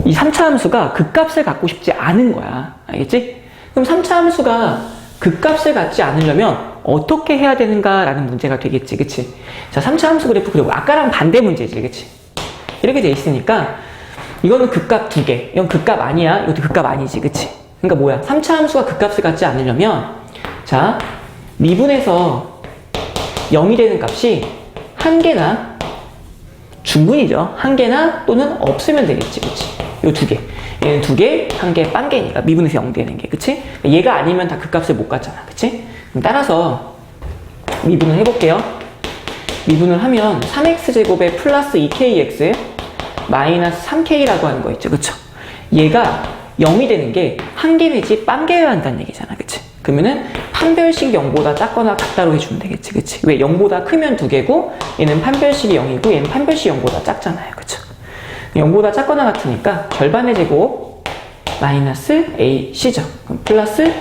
이 3차 함수가 극값을 갖고 싶지 않은 거야. 알겠지? 그럼 3차 함수가 극값을 갖지 않으려면 어떻게 해야 되는가라는 문제가 되겠지. 그치? 자, 3차 함수 그래프 그리고 아까랑 반대 문제지. 그치? 이렇게 돼 있으니까 이거는 극값 2개. 이건 극값 아니야. 이것도 극값 아니지. 그치? 그러니까 뭐야? 3차 함수가 극값을 갖지 않으려면 자, 미분에서 0이 되는 값이 한 개나 중분이죠. 한 개나 또는 없으면 되겠지. 그치? 요 두 개. 얘는 두 개, 한 개, 빵 개니까 미분에서 0 되는 게. 그치? 얘가 아니면 다 극값을 못 갖잖아. 그치? 그럼 따라서 미분을 해볼게요. 미분을 하면 3x제곱에 플러스 2kx 마이너스 3k라고 하는 거 있죠. 그쵸? 얘가 0이 되는 게 한 개 내지 빵 개여야 한다는 얘기잖아. 그치? 그러면은 판별식이 0보다 작거나 같다로 해주면 되겠지. 그치? 왜 0보다 크면 두 개고 얘는 판별식이 0이고 얘는 판별식이 0보다 작잖아요. 그쵸? 0보다 작거나 같으니까 절반의 제곱 마이너스 AC죠. 그럼 플러스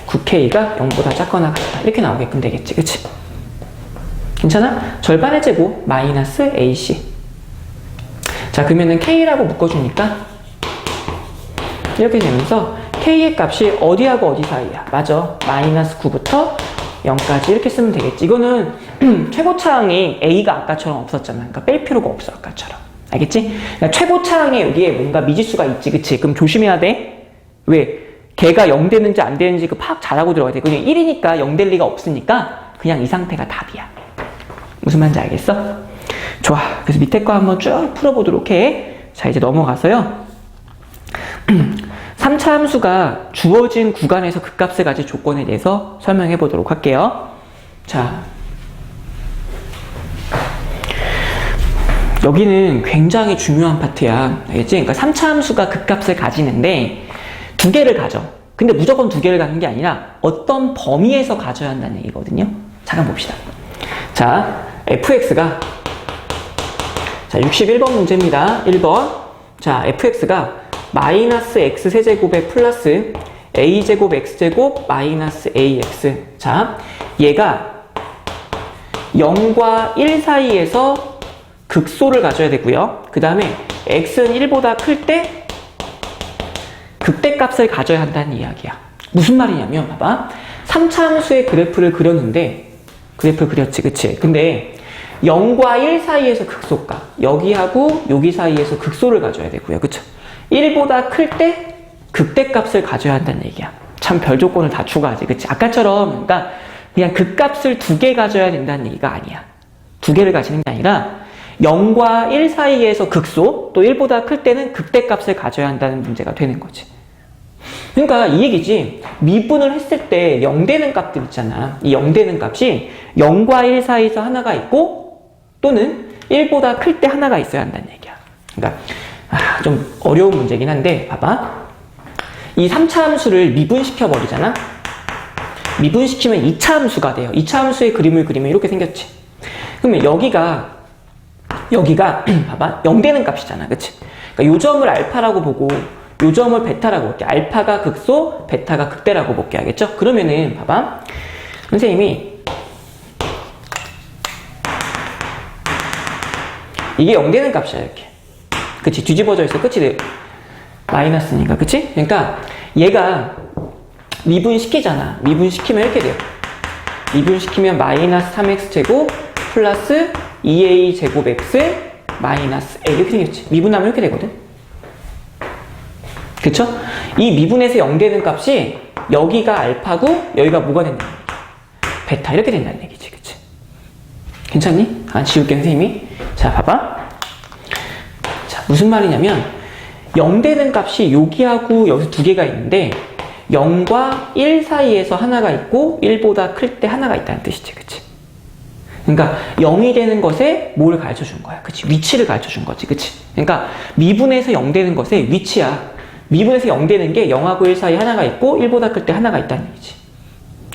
9K가 0보다 작거나 같다. 이렇게 나오게끔 되겠지. 그치? 괜찮아? 절반의 제곱 마이너스 AC. 자, 그러면은 K라고 묶어주니까 이렇게 되면서 K의 값이 어디하고 어디 사이야? 맞아. 마이너스 9부터 0까지 이렇게 쓰면 되겠지. 이거는 최고차항이 A가 아까처럼 없었잖아. 그러니까 뺄 필요가 없어. 아까처럼. 알겠지? 그러니까 최고차항에 여기에 뭔가 미지수가 있지. 그치? 그럼 조심해야 돼. 왜? 걔가 0 되는지 안 되는지 그 파악 잘하고 들어가야 돼. 그냥 1이니까 0 될 리가 없으니까 그냥 이 상태가 답이야. 무슨 말인지 알겠어? 좋아. 그래서 밑에 거 한번 쭉 풀어보도록 해. 자, 이제 넘어가서요. 3차 함수가 주어진 구간에서 극값을 가질 조건에 대해서 설명해 보도록 할게요. 자, 여기는 굉장히 중요한 파트야. 알겠지? 그러니까 3차 함수가 극값을 가지는데 두 개를 가져. 근데 무조건 두 개를 갖는 게 아니라 어떤 범위에서 가져야 한다는 얘기거든요. 잠깐 봅시다. 자, fx가 자, 61번 문제입니다. 1번. 자, fx가 마이너스 x세제곱에 플러스 a제곱 x제곱 마이너스 ax. 자, 얘가 0과 1 사이에서 극소를 가져야 되고요. 그 다음에 x는 1보다 클 때 극대값을 가져야 한다는 이야기야. 무슨 말이냐면 봐봐. 3차 함수의 그래프를 그렸는데 그래프를 그렸지. 그치? 근데 0과 1 사이에서 극소가 여기하고 여기 사이에서 극소를 가져야 되고요. 그쵸? 1보다 클 때 극대값을 가져야 한다는 얘기야. 참 별 조건을 다 추가하지. 그치? 아까처럼 그러니까 그냥 극값을 두 개 가져야 된다는 얘기가 아니야. 두 개를 가지는 게 아니라 0과 1 사이에서 극소, 또 1보다 클 때는 극대값을 가져야 한다는 문제가 되는 거지. 그러니까 이 얘기지. 미분을 했을 때 0 되는 값들 있잖아. 이 0 되는 값이 0과 1 사이에서 하나가 있고 또는 1보다 클 때 하나가 있어야 한다는 얘기야. 그러니까 좀 어려운 문제긴 한데 봐봐. 이 3차 함수를 미분시켜 버리잖아. 미분시키면 2차 함수가 돼요. 2차 함수의 그림을 그리면 이렇게 생겼지. 그러면 여기가 봐봐. 0 되는 값이잖아. 그치? 그러니까 요 점을 알파라고 보고 요 점을 베타라고 볼게. 알파가 극소, 베타가 극대라고 볼게. 알겠죠? 그러면은 봐봐. 선생님이 이게 0 되는 값이야. 이렇게. 그치? 뒤집어져 있어. 끝이 마이너스니까. 그치? 그러니까 얘가 미분시키잖아. 미분시키면 이렇게 돼요. 미분시키면 마이너스 3x제곱 플러스 2a제곱 x 마이너스 a 이렇게 생겼지. 미분하면 이렇게 되거든. 그쵸? 이 미분에서 0 되는 값이 여기가 알파고 여기가 뭐가 된다는 얘기야? 베타 이렇게 된다는 얘기지. 그치? 괜찮니? 지울게 선생님이. 자 봐봐. 자 무슨 말이냐면 0 되는 값이 여기하고 여기서 두 개가 있는데 0과 1 사이에서 하나가 있고 1보다 클 때 하나가 있다는 뜻이지. 그치? 그러니까 0이 되는 것에 뭘 가르쳐 준 거야? 그치? 위치를 가르쳐 준 거지. 그치? 그러니까 미분에서 0 되는 것의 위치야. 미분에서 0 되는 게 0하고 1 사이 하나가 있고 1보다 클 때 하나가 있다는 얘기지.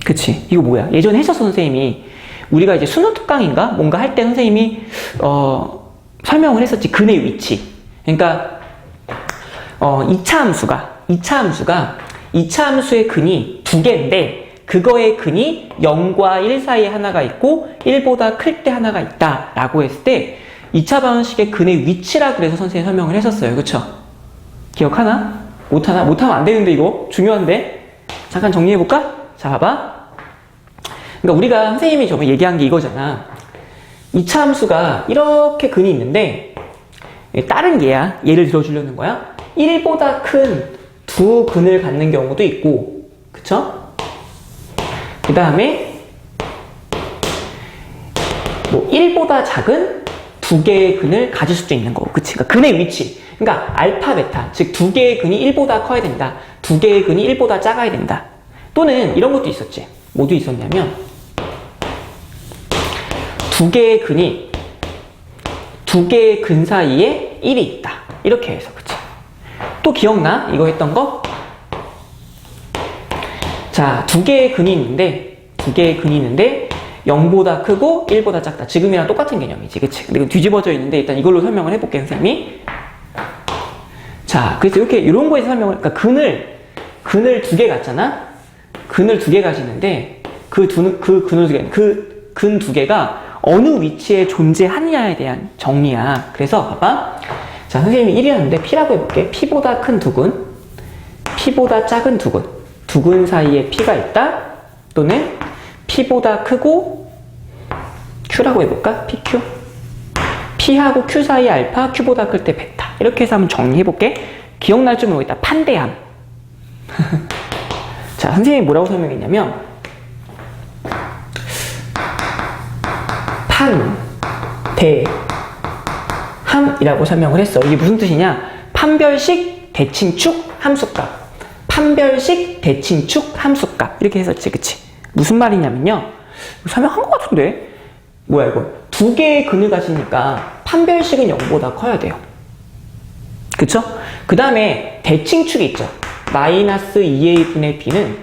그치? 이거 뭐야? 예전에 했었어 선생님이. 우리가 이제 수능 특강인가? 뭔가 할 때 선생님이 설명을 했었지. 근의 위치. 그러니까 2차 함수의 근이 두 개인데 그거의 근이 0과 1 사이에 하나가 있고 1보다 클 때 하나가 있다 라고 했을 때 2차 방정식의 근의 위치라 그래서 선생님이 설명을 했었어요. 그쵸? 기억하나? 못하나? 못하면 안 되는데 이거 중요한데. 잠깐 정리해볼까? 자 봐봐. 그러니까 우리가 선생님이 저번에 얘기한 게 이거잖아. 2차 함수가 이렇게 근이 있는데 다른 예를 들어주려는 거야. 1보다 큰 두 근을 갖는 경우도 있고, 그쵸? 그 다음에 뭐 1보다 작은 두 개의 근을 가질 수도 있는 거고, 그치? 그러니까 근의 위치. 그러니까 알파, 베타, 즉 두 개의 근이 1보다 커야 된다. 두 개의 근이 1보다 작아야 된다. 또는 이런 것도 있었지. 뭐도 있었냐면 두 개의 근 사이에 1이 있다. 이렇게 해서. 그치? 또 기억나? 이거 했던 거? 자, 두 개의 근이 있는데 0보다 크고 1보다 작다. 지금이랑 똑같은 개념이지. 그치? 근데 이거 뒤집어져 있는데 일단 이걸로 설명을 해볼게요, 선생님이. 자, 그래서 이렇게 이런 거에서 설명을, 그러니까 근을 두 개 갖잖아? 근을 두 개 가지는데 근 두 개가 어느 위치에 존재하느냐에 대한 정리야. 그래서 봐봐. 자, 선생님이 1이었는데 P라고 해볼게. P보다 큰 두 근, P보다 작은 두 근. 두 근 사이에 P가 있다. 또는 P보다 크고 Q라고 해볼까? PQ. P하고 Q 사이 알파, Q보다 클 때 베타. 이렇게 해서 한번 정리해볼게. 기억날 줄 모르겠다. 판대함. 자, 선생님이 뭐라고 설명했냐면 판대함이라고 설명을 했어. 이게 무슨 뜻이냐? 판별식 대칭축 함수값. 판별식 대칭축 함수값. 이렇게 했었지. 그치? 무슨 말이냐면요. 설명한 것 같은데? 뭐야 이거? 두 개의 근을 가지니까 판별식은 0보다 커야 돼요. 그쵸? 그 다음에 대칭축이 있죠. 마이너스 2a분의 b는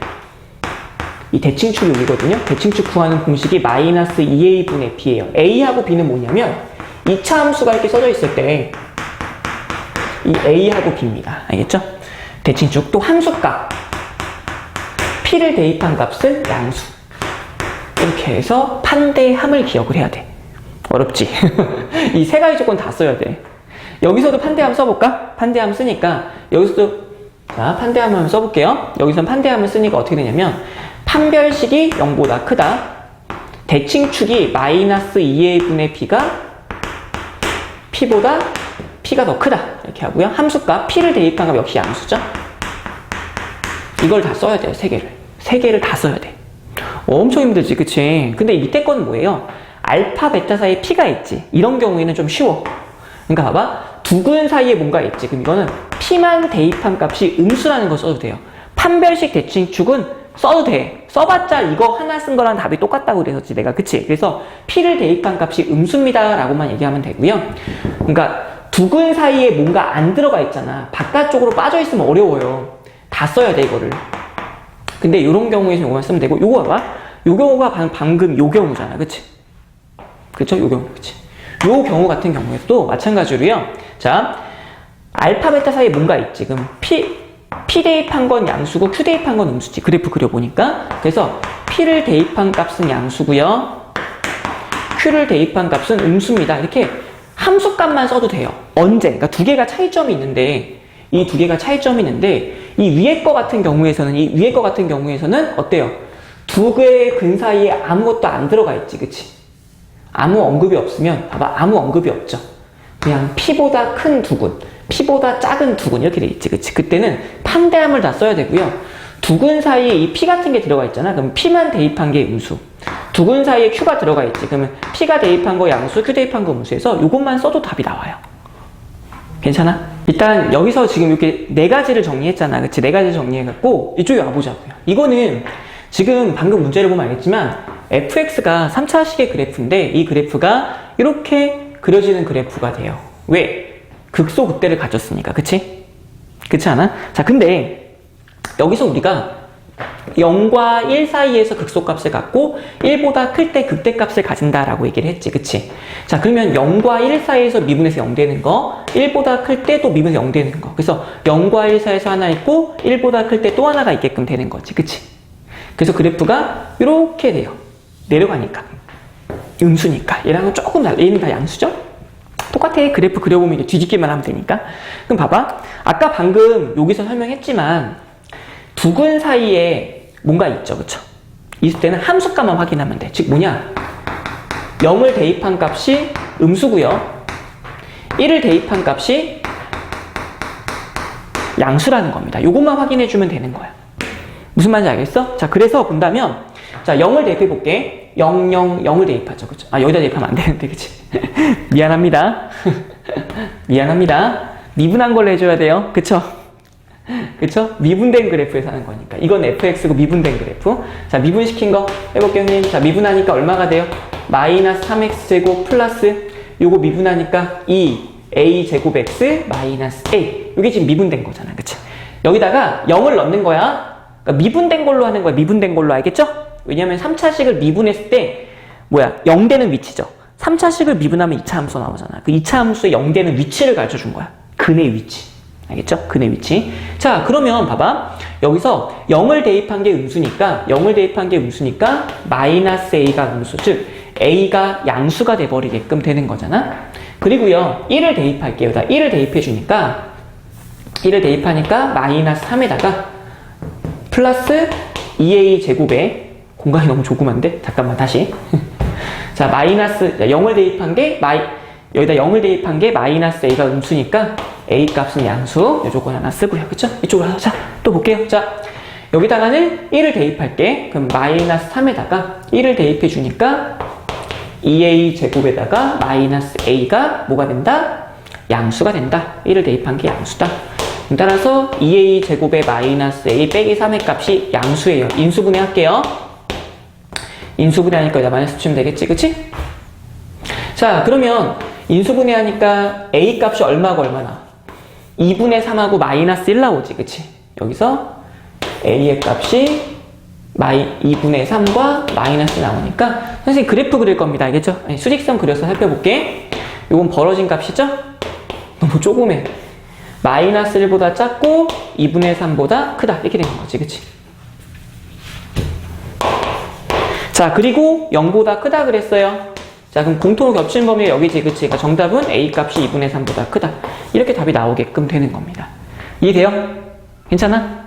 이 대칭축이 여기거든요. 대칭축 구하는 공식이 마이너스 2a분의 b예요. a하고 b는 뭐냐면 2차 함수가 이렇게 써져 있을 때 이 a하고 b입니다. 알겠죠? 대칭축. 또 함수값. p를 대입한 값은 양수. 이렇게 해서 판대함을 기억을 해야 돼. 어렵지? 이 세 가지 조건 다 써야 돼. 여기서도 판대함 써볼까? 판대함 쓰니까 여기서도 자, 판대함 한번 써볼게요. 여기서는 판대함을 쓰니까 어떻게 되냐면 판별식이 0보다 크다. 대칭축이 마이너스 2a분의 b가 p보다 p가 더 크다. 이렇게 하고요. 함수값 p를 대입한 값 역시 양수죠. 이걸 다 써야 돼요. 세 개를 다 써야 돼. 엄청 힘들지, 그치? 근데 이 밑에 건 뭐예요? 알파, 베타 사이에 P가 있지. 이런 경우에는 좀 쉬워. 그러니까 봐봐. 두 근 사이에 뭔가 있지. 그럼 이거는 P만 대입한 값이 음수라는 거 써도 돼요. 판별식 대칭축은 써도 돼. 써봤자 이거 하나 쓴 거랑 답이 똑같다고 그랬었지 내가. 그치? 그래서 P를 대입한 값이 음수입니다 라고만 얘기하면 되고요. 그러니까 두 근 사이에 뭔가 안 들어가 있잖아. 바깥쪽으로 빠져 있으면 어려워요. 다 써야 돼 이거를. 근데 이런 경우에서 이거만 쓰면 되고, 요거 봐봐. 요 경우가 방금 요 경우잖아. 그치? 그쵸? 요 경우. 그치? 요 경우 같은 경우에도 마찬가지로요. 자, 알파, 베타 사이에 뭔가 있지. 그럼 P 대입한 건 양수고 Q 대입한 건 음수지. 그래프 그려보니까. 그래서 P를 대입한 값은 양수고요. Q를 대입한 값은 음수입니다. 이렇게 함수값만 써도 돼요. 언제? 그러니까 두 개가 차이점이 있는데, 이 두 개가 차이점이 있는데, 이 위에 거 같은 경우에서는 어때요? 두 개의 근 사이에 아무것도 안 들어가 있지. 그치? 아무 언급이 없으면, 봐봐. 아무 언급이 없죠. 그냥 P보다 큰 두 근, P보다 작은 두 근 이렇게 돼 있지. 그치? 그때는 판대함을 다 써야 되고요. 두 근 사이에 이 P 같은 게 들어가 있잖아. 그럼 P만 대입한 게 음수. 두 근 사이에 Q가 들어가 있지. 그러면 P가 대입한 거 양수, Q 대입한 거 음수에서 이것만 써도 답이 나와요. 괜찮아? 일단 여기서 지금 이렇게 네 가지를 정리했잖아. 그치? 네 가지를 정리해갖고 이쪽에 와보자고요. 이거는 지금 방금 문제를 보면 알겠지만 fx가 3차식의 그래프인데 이 그래프가 이렇게 그려지는 그래프가 돼요. 왜? 극소극대를 가졌으니까. 그치? 그렇지 않아? 자, 근데 여기서 우리가 0과 1 사이에서 극소값을 갖고 1보다 클 때 극대값을 가진다라고 얘기를 했지. 그치? 자, 그러면 0과 1 사이에서 미분에서 0 되는 거, 1보다 클 때 또 미분에서 0 되는 거. 그래서 0과 1 사이에서 하나 있고 1보다 클 때 또 하나가 있게끔 되는 거지. 그치? 그래서 그래프가 이렇게 돼요. 내려가니까. 음수니까. 얘랑은 조금 달라. 얘는 다 양수죠? 똑같아. 그래프 그려보면 이제 뒤집기만 하면 되니까. 그럼 봐봐. 아까 방금 여기서 설명했지만 두 근 사이에 뭔가 있죠. 그쵸? 있을 때는 함수값만 확인하면 돼. 즉 뭐냐? 0을 대입한 값이 음수고요. 1을 대입한 값이 양수라는 겁니다. 요것만 확인해주면 되는 거야. 무슨 말인지 알겠어? 자, 그래서 본다면 자, 0을 대입해 볼게. 0, 0, 0을 대입하죠. 그쵸? 아, 여기다 대입하면 안 되는데, 그치? 미안합니다. 미안합니다. 미분한 걸로 해줘야 돼요. 그쵸? 그쵸? 미분된 그래프에서 하는 거니까. 이건 fx고 미분된 그래프. 자, 미분시킨 거 해볼게요, 형님. 자, 미분하니까 얼마가 돼요? 마이너스 3x제곱 플러스 요거 미분하니까 2a 제곱 x 마이너스 a. 요게 지금 미분된 거잖아. 그치? 여기다가 0을 넣는 거야. 그러니까 미분된 걸로 하는 거야. 미분된 걸로. 알겠죠? 왜냐면 3차식을 미분했을 때 0 되는 위치죠. 3차식을 미분하면 2차 함수 나오잖아. 그 2차 함수의 0 되는 위치를 가르쳐준 거야. 근의 위치. 알겠죠? 근의 위치. 자, 그러면 봐봐. 여기서 0을 대입한 게 음수니까 마이너스 a가 음수. 즉 a가 양수가 돼버리게끔 되는 거잖아. 그리고요. 1을 대입할게요. 1을 대입해주니까 1을 대입하니까 마이너스 3에다가 플러스 2a 제곱에 공간이 너무 조그만데? 잠깐만 다시. 자, 마이너스 0을 대입한 게 여기다 0을 대입한 게 마이너스 a가 음수니까 a 값은 양수. 이 조건 하나 쓰고요. 그쵸? 이쪽으로 가서 자, 또 볼게요. 자, 여기다가는 1을 대입할게. 그럼 마이너스 3에다가 1을 대입해 주니까 2a 제곱에다가 마이너스 a가 뭐가 된다? 양수가 된다. 1을 대입한 게 양수다. 따라서 2a 제곱에 마이너스 a 빼기 3의 값이 양수예요. 인수분해 할게요. 인수분해 하니까 여기다 마이너스 치면 되겠지? 그치? 자, 그러면 인수분해 하니까 a 값이 얼마고 얼마나? 2분의 3하고 마이너스 1 나오지. 그치? 여기서 a의 값이 2분의 3과 마이너스 나오니까 선생님 그래프 그릴 겁니다. 알겠죠? 수직선 그려서 살펴볼게. 이건 벌어진 값이죠? 너무 조그매. 마이너스 1보다 작고 2분의 3보다 크다. 이렇게 되는 거지. 그치? 자, 그리고 0보다 크다 그랬어요. 자, 그럼 공통으로 겹치는 범위가 여기지. 그치? 그러니까 정답은 a 값이 2분의 3보다 크다. 이렇게 답이 나오게끔 되는 겁니다. 이해돼요? 괜찮아?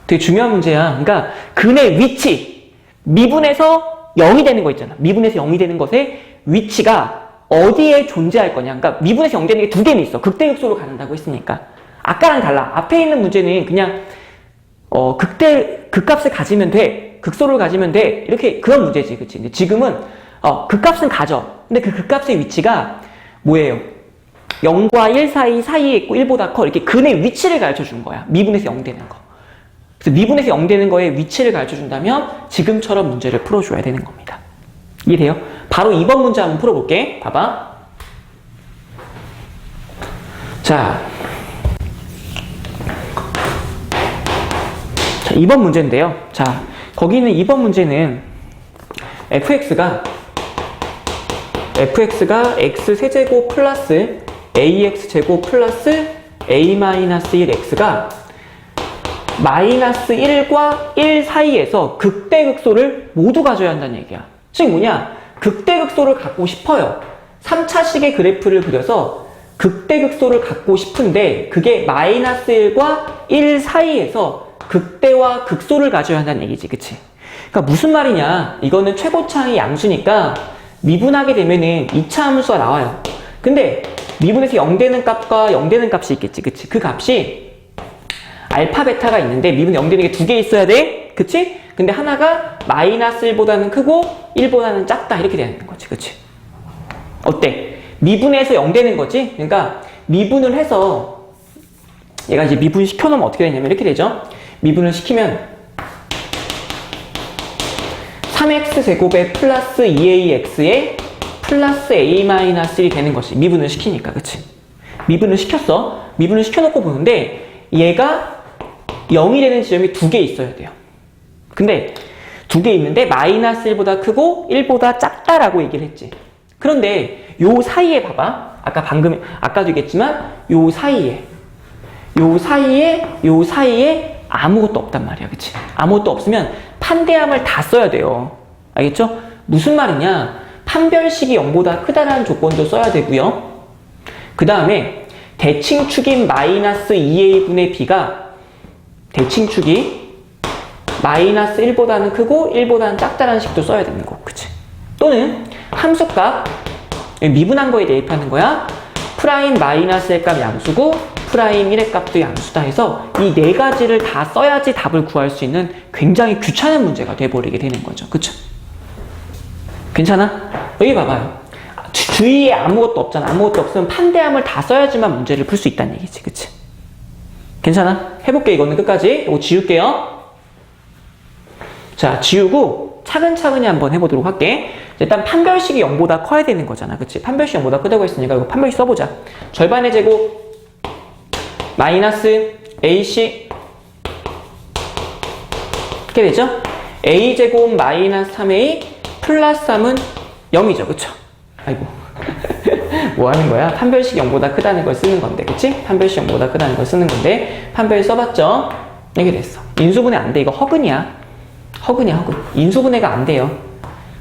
되게 중요한 문제야. 그러니까 근의 위치, 미분에서 0이 되는 거 있잖아. 미분에서 0이 되는 것의 위치가 어디에 존재할 거냐. 그러니까 미분에서 0 되는 게 두 개는 있어. 극대극소로 가는다고 했으니까. 아까랑 달라. 앞에 있는 문제는 그냥 극값을 가지면 돼. 극소를 가지면 돼. 이렇게 그런 문제지. 그치? 근데 지금은 그 값은 가져. 근데 그 값의 위치가 뭐예요? 0과 1 사이에 있고 1보다 커. 이렇게 근의 위치를 가르쳐 준 거야. 미분에서 0 되는 거. 그래서 미분에서 0 되는 거에 위치를 가르쳐 준다면 지금처럼 문제를 풀어줘야 되는 겁니다. 이해돼요? 바로 2번 문제 한번 풀어볼게. 봐봐. 자, 2번 문제인데요. 자, 거기는 2번 문제는 fx가 x세제곱 플러스 ax제곱 플러스 a-1x가 마이너스 1과 1 사이에서 극대극소를 모두 가져야 한다는 얘기야. 즉 뭐냐? 극대극소를 갖고 싶어요. 3차식의 그래프를 그려서 극대극소를 갖고 싶은데 그게 마이너스 1과 1 사이에서 극대와 극소를 가져야 한다는 얘기지. 그치? 그러니까 무슨 말이냐? 이거는 최고차의 양수니까 미분하게 되면은 2차 함수가 나와요. 근데 미분에서 0 되는 값과 0 되는 값이 있겠지. 그치? 그 값이 알파, 베타가 있는데 미분 0 되는 게 2개 있어야 돼. 그치? 근데 하나가 마이너스 1보다는 크고 1보다는 작다. 이렇게 되는 거지. 그치? 어때? 미분에서 0 되는 거지? 그러니까 미분을 해서 얘가 이제 미분 시켜놓으면 어떻게 되냐면 이렇게 되죠? 미분을 시키면 3x제곱에 플러스 2ax에 플러스 a-1이 되는 것이 미분을 시키니까. 그치? 미분을 시켰어. 미분을 시켜놓고 보는데 얘가 0이 되는 지점이 2개 있어야 돼요. 근데 2개 있는데 마이너스 1보다 크고 1보다 작다라고 얘기를 했지. 그런데 요 사이에 봐봐. 아까도 얘기했지만 요 사이에 아무것도 없단 말이야. 그치? 아무것도 없으면 판대함을 다 써야 돼요. 알겠죠? 무슨 말이냐? 판별식이 0보다 크다라는 조건도 써야 되고요. 그 다음에 대칭축인 마이너스 2a분의 b가 대칭축이 마이너스 1보다는 크고 1보다는 작다라는 식도 써야 되는 거. 그치? 또는 함수값 미분한 거에 대입하는 거야. 프라임 마이너스 1값 양수고 프라임 1의 값도 양수다 해서 이 네 가지를 다 써야지 답을 구할 수 있는 굉장히 귀찮은 문제가 돼버리게 되는 거죠. 그쵸? 괜찮아? 여기 봐봐요. 주위에 아무것도 없잖아. 아무것도 없으면 판대함을 다 써야지만 문제를 풀 수 있다는 얘기지. 그치? 괜찮아? 해볼게. 이거는 끝까지. 이거 지울게요. 자, 지우고 차근차근히 한번 해보도록 할게. 일단 판별식이 0보다 커야 되는 거잖아. 그치? 판별식이 0보다 크다고 했으니까 이거 판별식 써보자. 절반의 제곱 마이너스 AC 이렇게 되죠? A제곱 마이너스 3A 플러스 3은 0이죠. 그쵸? 아이고 뭐 하는 거야? 판별식 0보다 크다는 걸 쓰는 건데. 그치? 판별식 0보다 크다는 걸 쓰는 건데 판별 써봤죠? 이렇게 됐어. 인수분해 안 돼. 이거 허근이야. 허근이야. 인수분해가 안 돼요.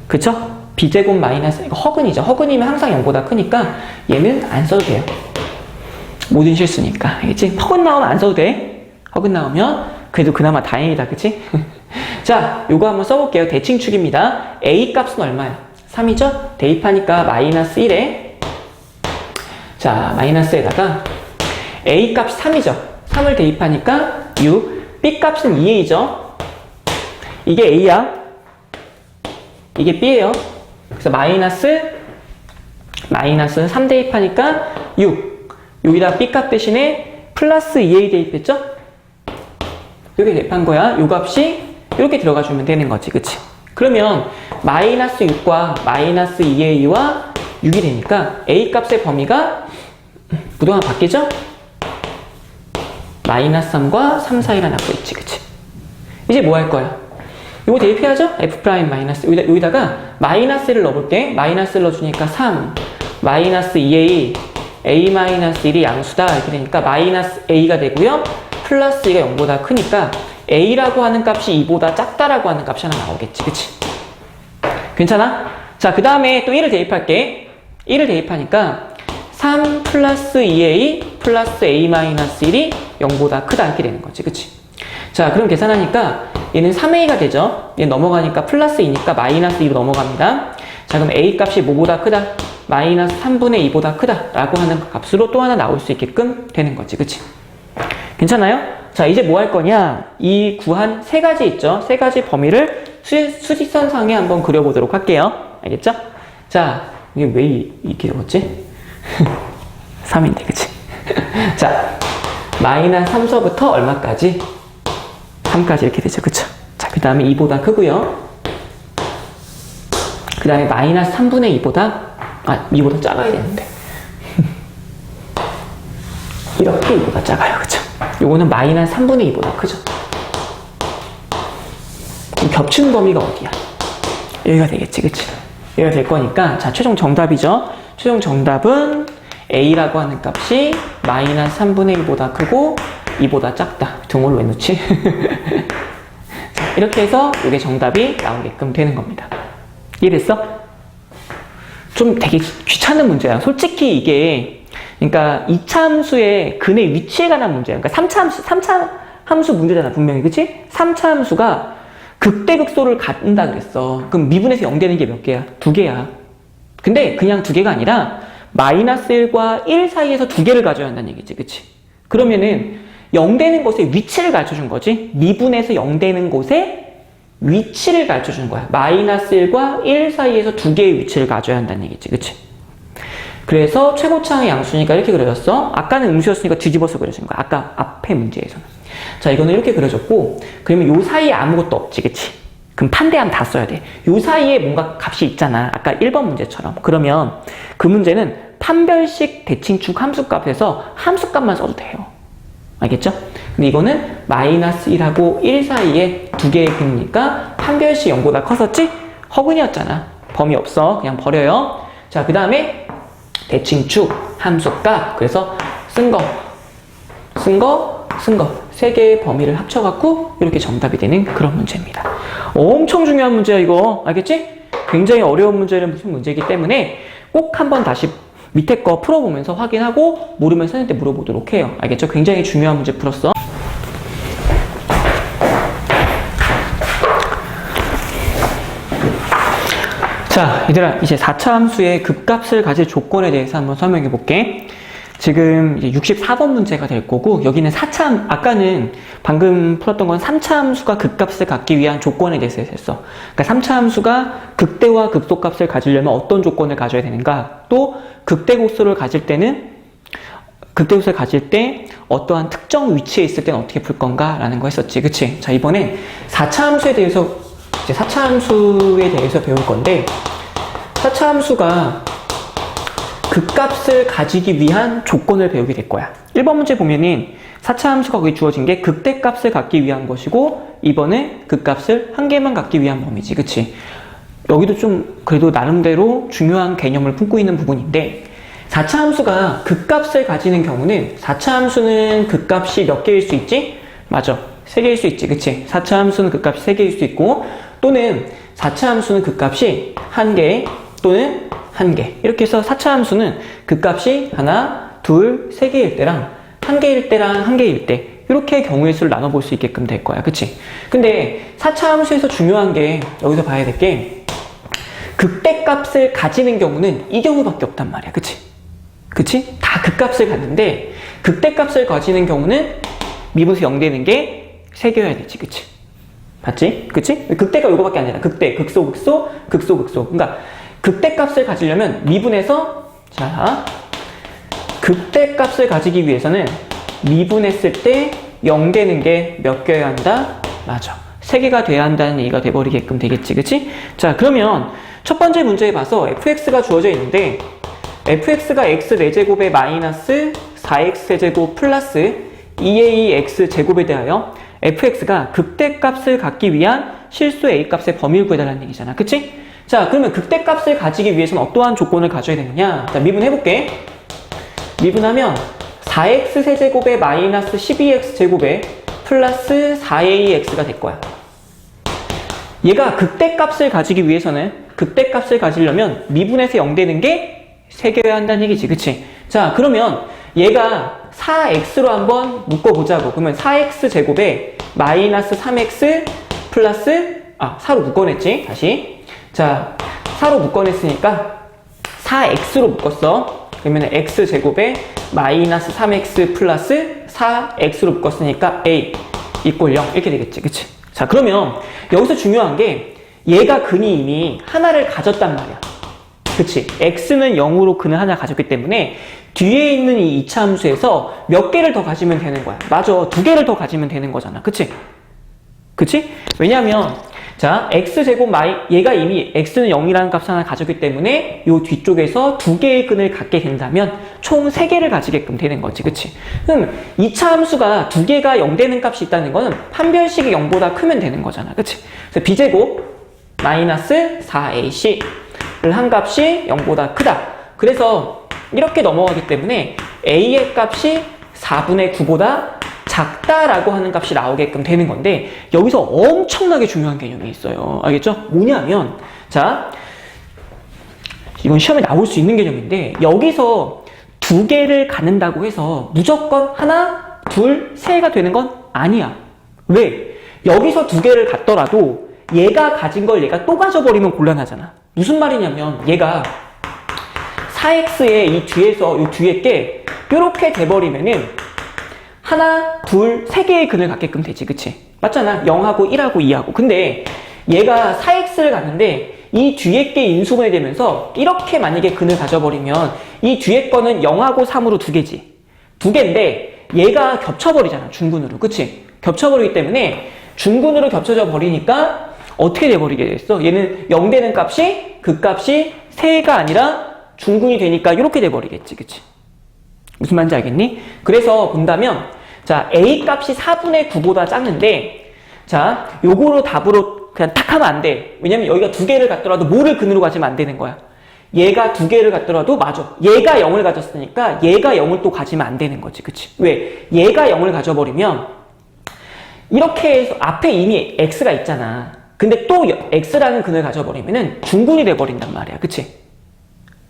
그쵸? B제곱 마이너스 이거 허근이죠. 허근이면 항상 0보다 크니까 얘는 안 써도 돼요. 모든 실수니까. 알겠지? 허근 나오면 안 써도 돼. 허근 나오면 그래도 그나마 다행이다. 그치? 자, 요거 한번 써볼게요. 대칭축입니다. A 값은 얼마야? 3이죠? 대입하니까 마이너스 1에 자, 마이너스에다가 A 값이 3이죠? 3을 대입하니까 6 B 값은 2A죠? 이게 A야. 이게 B예요. 그래서 마이너스 3 대입하니까 6 여기다 B값 대신에 플러스 2A 대입했죠? 이렇게 대입한 거야. 요 값이 이렇게 들어가 주면 되는 거지. 그치? 그러면 마이너스 6과 마이너스 2A와 6이 되니까 A 값의 범위가 부동산 바뀌죠? 마이너스 3과 3 사이가 나고 있지. 그치? 이제 뭐 할 거야? 이거 대입해야죠? F' 마이너스 여기다가 마이너스를 넣어볼게. 마이너스를 넣어주니까 3 마이너스 2A A-1이 양수다 이렇게 되니까 마이너스 A가 되고요. 플러스 2가 0보다 크니까 A라고 하는 값이 2보다 작다라고 하는 값이 하나 나오겠지. 그치? 괜찮아? 자, 그 다음에 또 1을 대입할게. 1을 대입하니까 3 플러스 2A 플러스 A-1이 0보다 크다 이렇게 되는 거지. 그치? 자, 그럼 계산하니까 얘는 3A가 되죠? 얘 넘어가니까 플러스 2니까 마이너스 2로 넘어갑니다. 자, 그럼 A 값이 뭐보다 크다? 마이너스 3분의 2보다 크다 라고 하는 값으로 또 하나 나올 수 있게끔 되는 거지. 그치? 괜찮아요? 자, 이제 뭐 할 거냐? 이 구한 세 가지 있죠? 세 가지 범위를 수직선상에 한번 그려보도록 할게요. 알겠죠? 자, 이게 왜 이렇게 적었지? 3인데, 그치? 자, 마이너스 3서부터 얼마까지? 3까지 이렇게 되죠, 그쵸? 자, 그 다음에 2보다 크고요. 그 다음에 마이너스 3분의 2보다 작아야 되는데. 이렇게 2보다 작아요, 그쵸? 요거는 마이너스 3분의 2보다 크죠? 그럼 겹치는 범위가 어디야? 여기가 되겠지, 그치? 여기가 될 거니까, 자, 최종 정답이죠? 최종 정답은 A라고 하는 값이 마이너스 3분의 1보다 크고 2보다 작다. 등호를 왜 넣지? 자, 이렇게 해서 이게 정답이 나오게끔 되는 겁니다. 이해됐어? 좀 되게 귀찮은 문제야. 솔직히 이게, 그러니까 2차 함수의 근의 위치에 관한 문제야. 그러니까 3차 함수 문제잖아, 분명히. 그치? 3차 함수가 극대극소를 갖는다 그랬어. 그럼 미분에서 0 되는 게 몇 개야? 2개야. 근데 그냥 2개가 아니라 마이너스 1과 1 사이에서 2개를 가져야 한다는 얘기지. 그치? 그러면은 0 되는 곳에 위치를 가르쳐준 거지. 미분에서 0 되는 곳에 위치를 가르쳐준 거야. 마이너스 1과 1 사이에서 2개의 위치를 가져야 한다는 얘기지. 그치? 그래서 최고차항의 양수니까 이렇게 그려졌어. 아까는 음수였으니까 뒤집어서 그려준 거야. 아까 앞에 문제에서는. 자, 이거는 이렇게 그려졌고, 그러면 요 사이에 아무것도 없지. 그치? 그럼 판대함 다 써야 돼. 요 사이에 뭔가 값이 있잖아. 아까 1번 문제처럼. 그러면 그 문제는 판별식 대칭축 함수값에서 함수값만 써도 돼요. 알겠죠? 근데 이거는 마이너스 1하고 1 사이에 2개의 근이니까 판별식 0보다 컸었지? 허근이었잖아. 범위 없어. 그냥 버려요. 자, 그 다음에 대칭축 함수값. 그래서 쓴 거. 3개의 범위를 합쳐갖고 이렇게 정답이 되는 그런 문제입니다. 엄청 중요한 문제야, 이거. 알겠지? 굉장히 어려운 문제는 무슨 문제이기 때문에 꼭 한번 다시 밑에 거 풀어보면서 확인하고 모르면 선생님한테 물어보도록 해요. 알겠죠? 굉장히 중요한 문제 풀었어. 자, 얘들아, 이제 4차 함수의 극값을 가질 조건에 대해서 한번 설명해 볼게. 지금 이제 64번 문제가 될 거고, 여기는 4차, 아까는 방금 풀었던 건 3차 함수가 극값을 갖기 위한 조건에 대해서 했어. 그러니까 3차 함수가 극대와 극소값을 가지려면 어떤 조건을 가져야 되는가, 또 극대극소를 가질 때는, 극대극소를 가질 때 어떠한 특정 위치에 있을 때는 어떻게 풀 건가 라는 거 했었지. 그치? 자, 이번엔 4차 함수에 대해서, 이제 4차 함수에 대해서 배울 건데, 4차 함수가 극값을 가지기 위한 조건을 배우게 될 거야. 1번 문제 보면은 4차 함수가 거기 주어진 게 극대값을 갖기 위한 것이고, 2번은 극값을 한 개만 갖기 위한 범위지. 그치? 여기도 좀 그래도 나름대로 중요한 개념을 품고 있는 부분인데, 4차 함수가 극값을 가지는 경우는 4차 함수는 극값이 몇 개일 수 있지? 맞아. 3개일 수 있지. 그치? 4차 함수는 극값이 3개일 수 있고, 또는 4차 함수는 극값이 1개 또는 1개. 이렇게 해서 4차 함수는 극값이 하나, 둘, 3개일 때랑 1개일 때랑 1개일 때 이렇게 경우의 수를 나눠볼 수 있게끔 될 거야. 그치? 근데 4차 함수에서 중요한 게 여기서 봐야 될 게 극대값을 가지는 경우는 이 경우밖에 없단 말이야. 그치? 그치? 다 극값을 갖는데 극대값을 가지는 경우는 미분에서 0 되는 게 3개여야 되지. 그치? 봤지? 그치? 극대가 이거밖에 아니라 극대, 극소, 극소, 극소, 극소. 그러니까 극대값을 가지려면 미분에서, 자, 극대값을 가지기 위해서는 미분했을 때 0 되는 게 몇 개여야 한다? 맞아. 3개가 돼야 한다는 얘기가 돼버리게끔 되겠지. 그치? 자, 그러면 첫 번째 문제에 봐서 fx가 주어져 있는데 fx가 x 4제곱에 마이너스 4x 세제곱 플러스 2ax 제곱에 대하여 fx가 극대값을 갖기 위한 실수 a값의 범위를 구해달라는 얘기잖아. 그치? 자, 그러면 극대값을 가지기 위해서는 어떠한 조건을 가져야 되느냐? 자, 미분해볼게. 미분하면 4x 세제곱에 마이너스 12x 제곱에 플러스 4ax가 될 거야. 얘가 극대값을 가지기 위해서는, 극대값을 가지려면 미분에서 0 되는 게 3개여야 한다는 얘기지. 그치? 자, 그러면 얘가 4x로 한번 묶어보자고. 그러면 4x 제곱에 마이너스 3x 플러스, 4로 묶어냈지. 다시. 자, 4로 묶어냈으니까 4x로 묶었어. 그러면 x제곱에 마이너스 3x 플러스 4x로 묶었으니까 a 이꼴 0 이렇게 되겠지. 그치? 자, 그러면 여기서 중요한 게 얘가 근이 이미 하나를 가졌단 말이야. 그치? x는 0으로 근을 하나 가졌기 때문에 뒤에 있는 이 2차 함수에서 몇 개를 더 가지면 되는 거야. 맞아. 2개를 더 가지면 되는 거잖아. 그치? 그치? 왜냐면 자, x제곱 얘가 이미 x는 0이라는 값을 하나 가졌기 때문에 요 뒤쪽에서 2개의 근을 갖게 된다면 총 3개를 가지게끔 되는 거지. 그치? 그럼 2차 함수가 2개가 0 되는 값이 있다는 거는 판별식이 0보다 크면 되는 거잖아. 그치? 그래서 b제곱 마이너스 4ac 를 한 값이 0보다 크다. 그래서 이렇게 넘어가기 때문에 a의 값이 4분의 9보다 작다라고 하는 값이 나오게끔 되는 건데 여기서 엄청나게 중요한 개념이 있어요. 알겠죠? 뭐냐면 자, 이건 시험에 나올 수 있는 개념인데 여기서 2개를 갖는다고 해서 무조건 하나, 둘, 세가 되는 건 아니야. 왜? 여기서 2개를 갖더라도 얘가 가진 걸 얘가 또 가져버리면 곤란하잖아. 무슨 말이냐면 얘가 4x의 이 뒤에서 이 뒤에 게 이렇게 돼버리면은 하나, 둘, 3개의 근을 갖게끔 되지. 그치? 맞잖아. 0하고 1하고 2하고. 근데 얘가 4x를 갖는데 이 뒤에 게 인수분해 되면서 이렇게 만약에 근을 가져버리면 이 뒤에 거는 0하고 3으로 2개지. 2개인데 얘가 겹쳐버리잖아. 중근으로. 그치? 겹쳐버리기 때문에 중근으로 겹쳐져 버리니까 어떻게 돼버리게 됐어? 얘는 0 되는 값이 그 값이 3가 아니라 중근이 되니까 이렇게 돼버리겠지. 그치? 무슨 말인지 알겠니? 그래서 본다면 자, a 값이 4분의 9보다 작는데 자, 요거로 답으로 그냥 탁 하면 안 돼. 왜냐면 여기가 2개를 갖더라도 뭐를 근으로 가지면 안 되는 거야. 얘가 2개를 갖더라도 맞아. 얘가 0을 가졌으니까 얘가 0을 또 가지면 안 되는 거지. 그치? 왜? 얘가 0을 가져버리면 이렇게 해서 앞에 이미 x가 있잖아. 근데 또 x라는 근을 가져버리면은 중근이 돼버린단 말이야. 그치?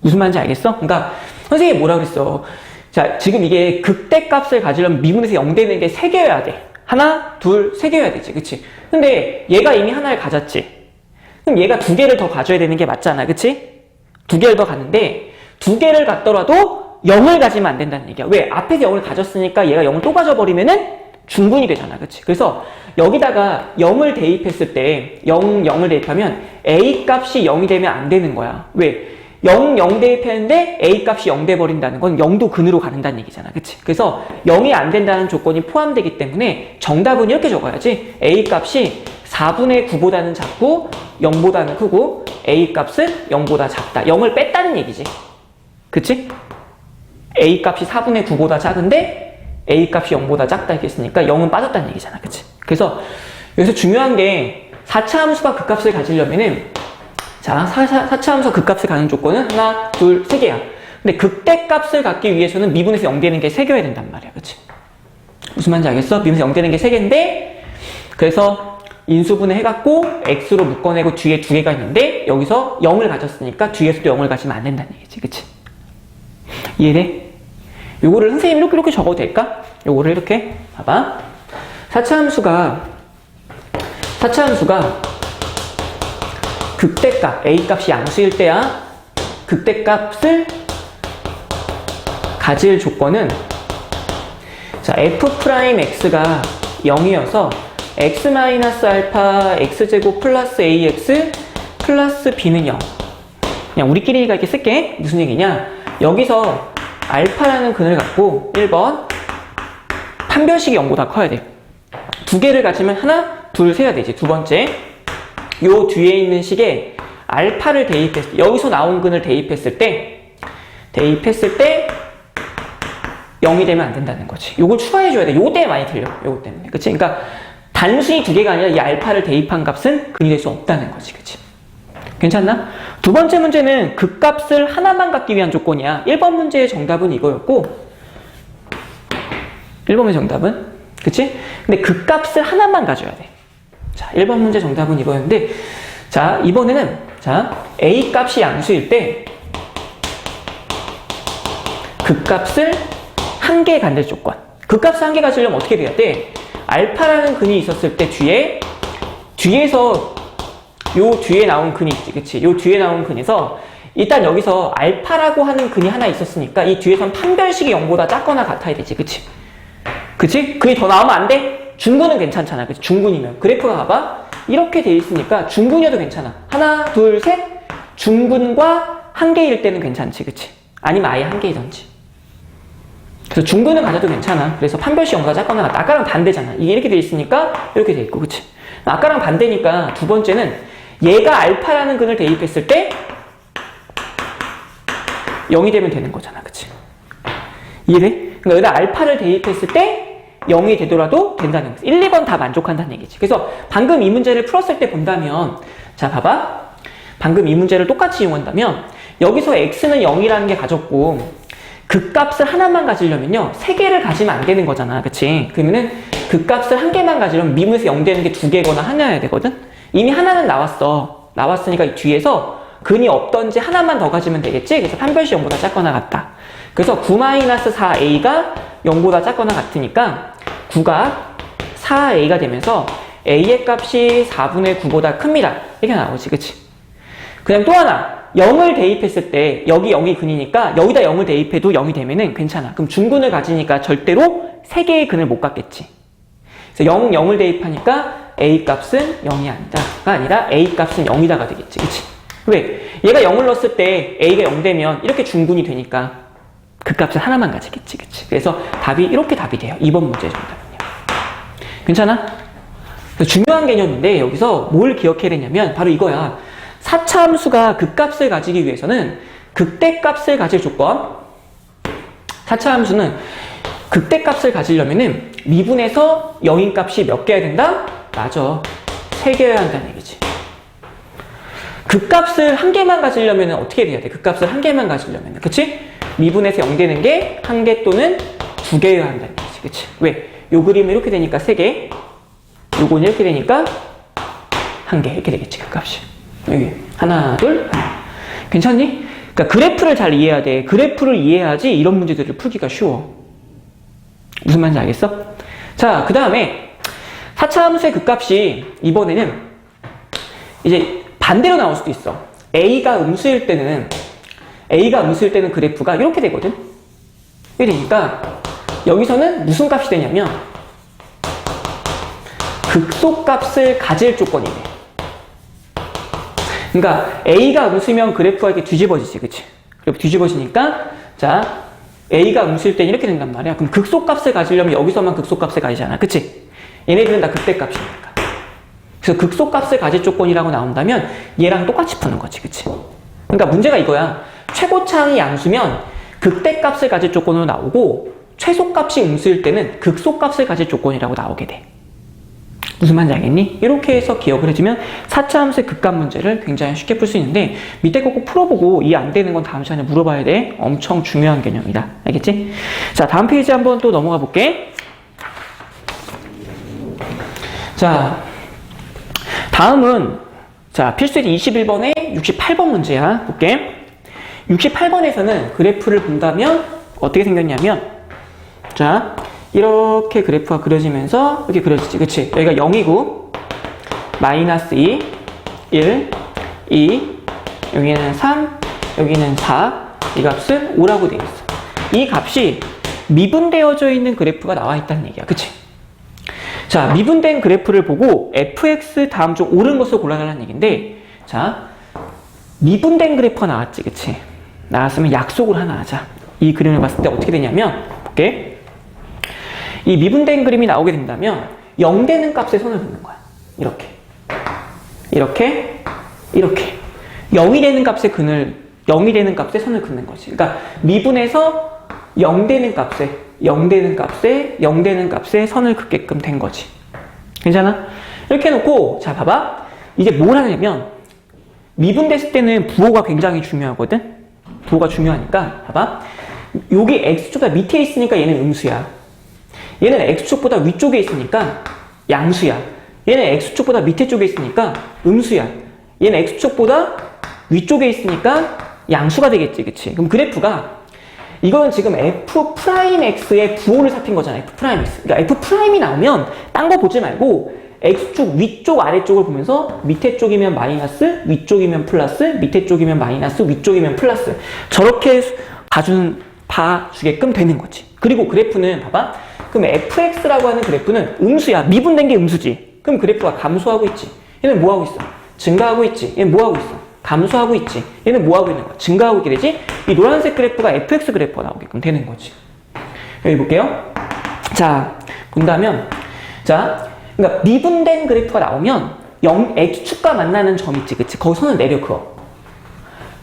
무슨 말인지 알겠어? 그러니까 선생님이 뭐라 그랬어? 자, 지금 이게 극대값을 가지려면 미분에서 0 되는 게 3개여야 돼. 하나, 둘, 3개여야 되지. 그치? 근데 얘가 이미 하나를 가졌지. 그럼 얘가 2개를 더 가져야 되는 게 맞잖아. 그치? 2개를 더 갖는데 2개를 갖더라도 0을 가지면 안 된다는 얘기야. 왜? 앞에서 0을 가졌으니까 얘가 0을 또 가져버리면은 중분이 되잖아. 그치? 그래서 여기다가 0을 대입했을 때 0을 대입하면 a 값이 0이 되면 안 되는 거야. 왜? 0 대입했는데 a 값이 0 돼버린다는 건 0도 근으로 가는다는 얘기잖아. 그치? 그래서 0이 안 된다는 조건이 포함되기 때문에 정답은 이렇게 적어야지. a 값이 4분의 9보다는 작고 0보다는 크고 a 값은 0보다 작다. 0을 뺐다는 얘기지. 그치? a 값이 4분의 9보다 작은데 a 값이 0보다 작다 했으니까 0은 빠졌다는 얘기잖아. 그치? 그래서 여기서 중요한 게 4차 함수가 그 값을 가지려면은 자, 4차 함수가 그 값을 가는 조건은 하나, 둘, 3개야. 근데 극대값을 갖기 위해서는 미분에서 0 되는 게 3개여야 된단 말이야. 그치? 무슨 말인지 알겠어? 미분에서 0 되는 게 3개인데 그래서 인수분해 해갖고 x로 묶어내고 뒤에 2개가 있는데 여기서 0을 가졌으니까 뒤에서도 0을 가지면 안 된다는 얘기지. 그치? 이해돼? 요거를 선생님이 이렇게 적어도 될까? 요거를 이렇게 봐봐. 4차 함수가 극대값, a 값이 양수일 때야 극대값을 가질 조건은 자, f'x가 0이어서 x-알파 x제곱 플러스 ax 플러스 b는 0. 그냥 우리끼리가 이렇게 쓸게. 무슨 얘기냐? 여기서 알파라는 근을 갖고 1번 판별식이 0보다 커야 돼. 2개를 가지면 하나, 둘, 세야 되지. 두 번째 요 뒤에 있는 식에 알파를 대입했을 때 여기서 나온 근을 대입했을 때 0이 되면 안 된다는 거지. 요걸 추가해줘야 돼. 요 때문에 많이 틀려. 요거 때문에. 그치? 그러니까 단순히 2개가 아니라 이 알파를 대입한 값은 근이 될 수 없다는 거지. 그치? 괜찮나? 두 번째 문제는 그 값을 하나만 갖기 위한 조건이야. 1번 문제의 정답은 이거였고 1번의 정답은 그치? 근데 그 값을 하나만 가져야 돼. 자, 1번 문제 정답은 이거였는데 자, 이번에는 자, a 값이 양수일 때 그 값을 한 개 갖는 조건. 그 값을 한 개 가지려면 어떻게 돼야 돼? 알파라는 근이 있었을 때 뒤에서 요 뒤에 나온 근이 있지. 그치? 요 뒤에 나온 근에서 일단 여기서 알파라고 하는 근이 하나 있었으니까 이 뒤에선 판별식이 0보다 작거나 같아야 되지. 그치? 그치? 근이 더 나오면 안 돼? 중근은 괜찮잖아. 그치? 중근이면. 그래프가 봐봐. 이렇게 돼 있으니까 중근이어도 괜찮아. 하나, 둘, 셋. 중근과 한 개일 때는 괜찮지, 그치? 아니면 아예 한 개이던지. 그래서 중근을 가져도 괜찮아. 그래서 판별식 0보다 작거나 같다. 아까랑 반대잖아. 이게 이렇게 돼 있으니까 이렇게 돼 있고, 그치? 아까랑 반대니까 두 번째는 얘가 알파라는 근을 대입했을 때 0이 되면 되는 거잖아, 그치? 이해돼? 그러니까 여기다 알파를 대입했을 때 0이 되더라도 된다는 거지. 1, 2번 다 만족한다는 얘기지. 그래서 방금 이 문제를 풀었을 때 본다면, 자, 봐봐. 방금 이 문제를 똑같이 이용한다면, 여기서 x는 0이라는 게 가졌고, 극값을 하나만 가지려면요, 3개를 가지면 안 되는 거잖아. 그치? 그러면은 극값을 한 개만 가지려면 미분에서 0 되는 게 2개거나 하나여야 되거든? 이미 하나는 나왔어. 나왔으니까 이 뒤에서 근이 없던지 하나만 더 가지면 되겠지? 그래서 판별식 0보다 작거나 같다. 그래서 9-4a가 0보다 작거나 같으니까 9가 4a가 되면서 a의 값이 4분의 9보다 큽니다. 이렇게 나오지, 그치? 그냥 또 하나, 0을 대입했을 때 여기 0이 근이니까 여기다 0을 대입해도 0이 되면은 괜찮아. 그럼 중근을 가지니까 절대로 3개의 근을 못 갖겠지. 그래서 0, 0을 대입하니까 a 값은 0이 아니다가 아니라 a 값은 0이다가 되겠지, 그치? 왜? 얘가 0을 넣었을 때 a가 0 되면 이렇게 중근이 되니까 그 값을 하나만 가지겠지, 그치? 그래서 이렇게 답이 돼요. 2번 문제 정답은요. 괜찮아? 중요한 개념인데 여기서 뭘 기억해야 되냐면 바로 이거야. 4차 함수가 극값을 가지기 위해서는 극대값을 가질 조건, 4차 함수는 극대값을 가지려면은 미분에서 0인 값이 몇 개여야 된다? 맞아. 3개여야 한다는 얘기지. 극값을 한 개만 가지려면 어떻게 돼야 돼? 극값을 한 개만 가지려면, 그치? 미분에서 0 되는 게 한 개 또는 2개여야 한다는 얘기지, 그치? 왜? 요 그림은 이렇게 되니까 3개, 요건 이렇게 되니까 1개, 이렇게 되겠지, 극값이. 여기 하나, 둘, 하나. 괜찮니? 그러니까 그래프를 잘 이해해야 돼. 그래프를 이해해야지 이런 문제들을 풀기가 쉬워. 무슨 말인지 알겠어? 자, 그 다음에 4차 함수의 극값이 이번에는 이제 반대로 나올 수도 있어. A가 음수일 때는 그래프가 이렇게 되거든? 이렇게 되니까 여기서는 무슨 값이 되냐면 극소값을 가질 조건이 돼. 그러니까 A가 음수면 그래프가 이렇게 뒤집어지지, 그치? 그래프 뒤집어지니까 자, A가 음수일 때는 이렇게 된단 말이야. 그럼 극소값을 가지려면 여기서만 극소값을 가지잖아, 그치? 얘네들은 다 극대값이니까. 그래서 극소값을 가질 조건이라고 나온다면 얘랑 똑같이 푸는 거지, 그치? 그러니까 문제가 이거야. 최고차항이 양수면 극대값을 가질 조건으로 나오고 최소값이 음수일 때는 극소값을 가질 조건이라고 나오게 돼. 무슨 말인지 알겠니? 이렇게 해서 기억을 해주면 4차 함수의 극값 문제를 굉장히 쉽게 풀 수 있는데 밑에 거 꼭 풀어보고 이해 안 되는 건 다음 시간에 물어봐야 돼. 엄청 중요한 개념이다. 알겠지? 자, 다음 페이지 한번 또 넘어가 볼게. 자, 다음은 자, 필수예제 21번에 68번 문제야. 볼게. 68번에서는 그래프를 본다면 어떻게 생겼냐면 자, 이렇게 그래프가 그려지면서 이렇게 그려지지, 그치? 여기가 0이고 마이너스 2, 1, 2, 여기는 3, 여기는 4, 이 값은 5라고 되어 있어. 이 값이 미분되어져 있는 그래프가 나와 있다는 얘기야, 그치? 자, 미분된 그래프를 보고 fx 다음 중 옳은 것을 골라달라는 얘기인데 자, 미분된 그래프가 나왔지, 그치? 나왔으면 약속을 하나 하자. 이 그림을 봤을 때 어떻게 되냐면 볼게. 이 미분된 그림이 나오게 된다면 0 되는 값에 선을 긋는 거야. 이렇게. 이렇게. 이렇게. 0이 되는 값에 선을 긋는 거지. 그러니까 미분에서 0 되는 값에 선을 긋게끔 된 거지. 괜찮아? 이렇게 해놓고 자, 봐봐. 이제 뭘 하냐면 미분됐을 때는 부호가 굉장히 중요하거든? 부호가 중요하니까 봐봐. 여기 x축보다 밑에 있으니까 얘는 음수야. 얘는 x축보다 위쪽에 있으니까 양수야. 얘는 x축보다 밑에 쪽에 있으니까 음수야. 얘는 x축보다 위쪽에 있으니까 양수가 되겠지, 그치? 그럼 그래프가 이거는 지금 f'x의 부호를 살핀 거잖아, f'x. 그러니까 f'이 나오면 딴 거 보지 말고 x축 위쪽 아래쪽을 보면서 밑에 쪽이면 마이너스, 위쪽이면 플러스, 밑에 쪽이면 마이너스, 위쪽이면 플러스. 저렇게 봐주게끔 되는 거지. 그리고 그래프는 봐봐. 그럼 fx라고 하는 그래프는 음수야. 미분된 게 음수지. 그럼 그래프가 감소하고 있지. 얘는 뭐 하고 있어? 증가하고 있지. 얘는 뭐 하고 있어? 감소하고 있지. 얘는 뭐 하고 있는 거야? 증가하고 있게 되지. 이 노란색 그래프가 fx 그래프가 나오게끔 되는 거지. 여기 볼게요. 자, 본다면, 자, 그러니까 미분된 그래프가 나오면 x축과 만나는 점 있지, 그치? 거기 선을 내려 그어.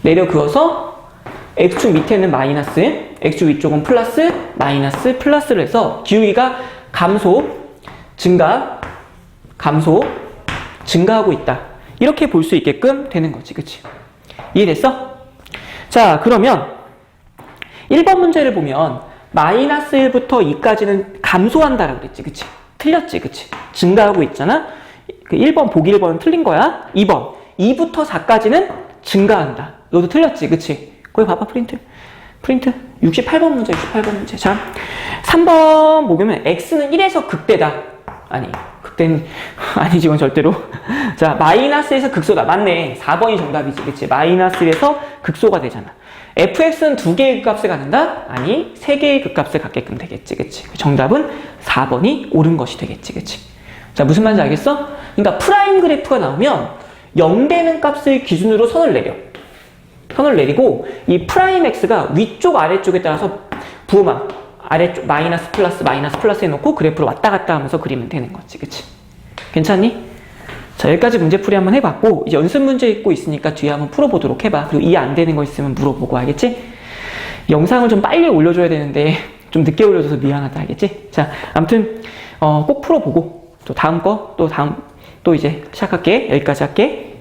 내려 그어서 x축 밑에는 마이너스, x축 위쪽은 플러스, 마이너스, 플러스를 해서 기울기가 감소, 증가, 감소, 증가하고 있다. 이렇게 볼 수 있게끔 되는 거지, 그치? 이해됐어? 자, 그러면 1번 문제를 보면 마이너스 1부터 2까지는 감소한다라고 그랬지, 그치? 틀렸지, 그치? 증가하고 있잖아? 그 1번, 보기 1번은 틀린 거야. 2번, 2부터 4까지는 증가한다. 너도 틀렸지, 그치? 거기 봐봐, 프린트. 68번 문제, 68번 문제. 자, 3번 보면 x는 1에서 극대다. 아니, 극대는 아니지, 이건 절대로. 자, 마이너스에서 극소다. 맞네. 4번이 정답이지, 그치? 마이너스 1에서 극소가 되잖아. fx는 2개의 극값을 갖는다? 아니, 3개의 극값을 갖게끔 되겠지, 그치? 정답은 4번이 옳은 것이 되겠지, 그치? 자, 무슨 말인지 알겠어? 그러니까 프라임 그래프가 나오면 0 되는 값을 기준으로 선을 내려. 선을 내리고 이 프라임 x가 위쪽 아래쪽에 따라서 부호만 아래쪽 마이너스 플러스 해놓고 그래프로 왔다 갔다 하면서 그리면 되는 거지, 그치? 괜찮니? 자, 여기까지 문제풀이 한번 해봤고 이제 연습 문제 있고 있으니까 뒤에 한번 풀어보도록 해봐. 그리고 이해 안 되는 거 있으면 물어보고, 알겠지? 영상을 좀 빨리 올려줘야 되는데 좀 늦게 올려줘서 미안하다, 알겠지? 자, 아무튼 꼭 풀어보고 또 다음 거 또 이제 시작할게. 여기까지 할게.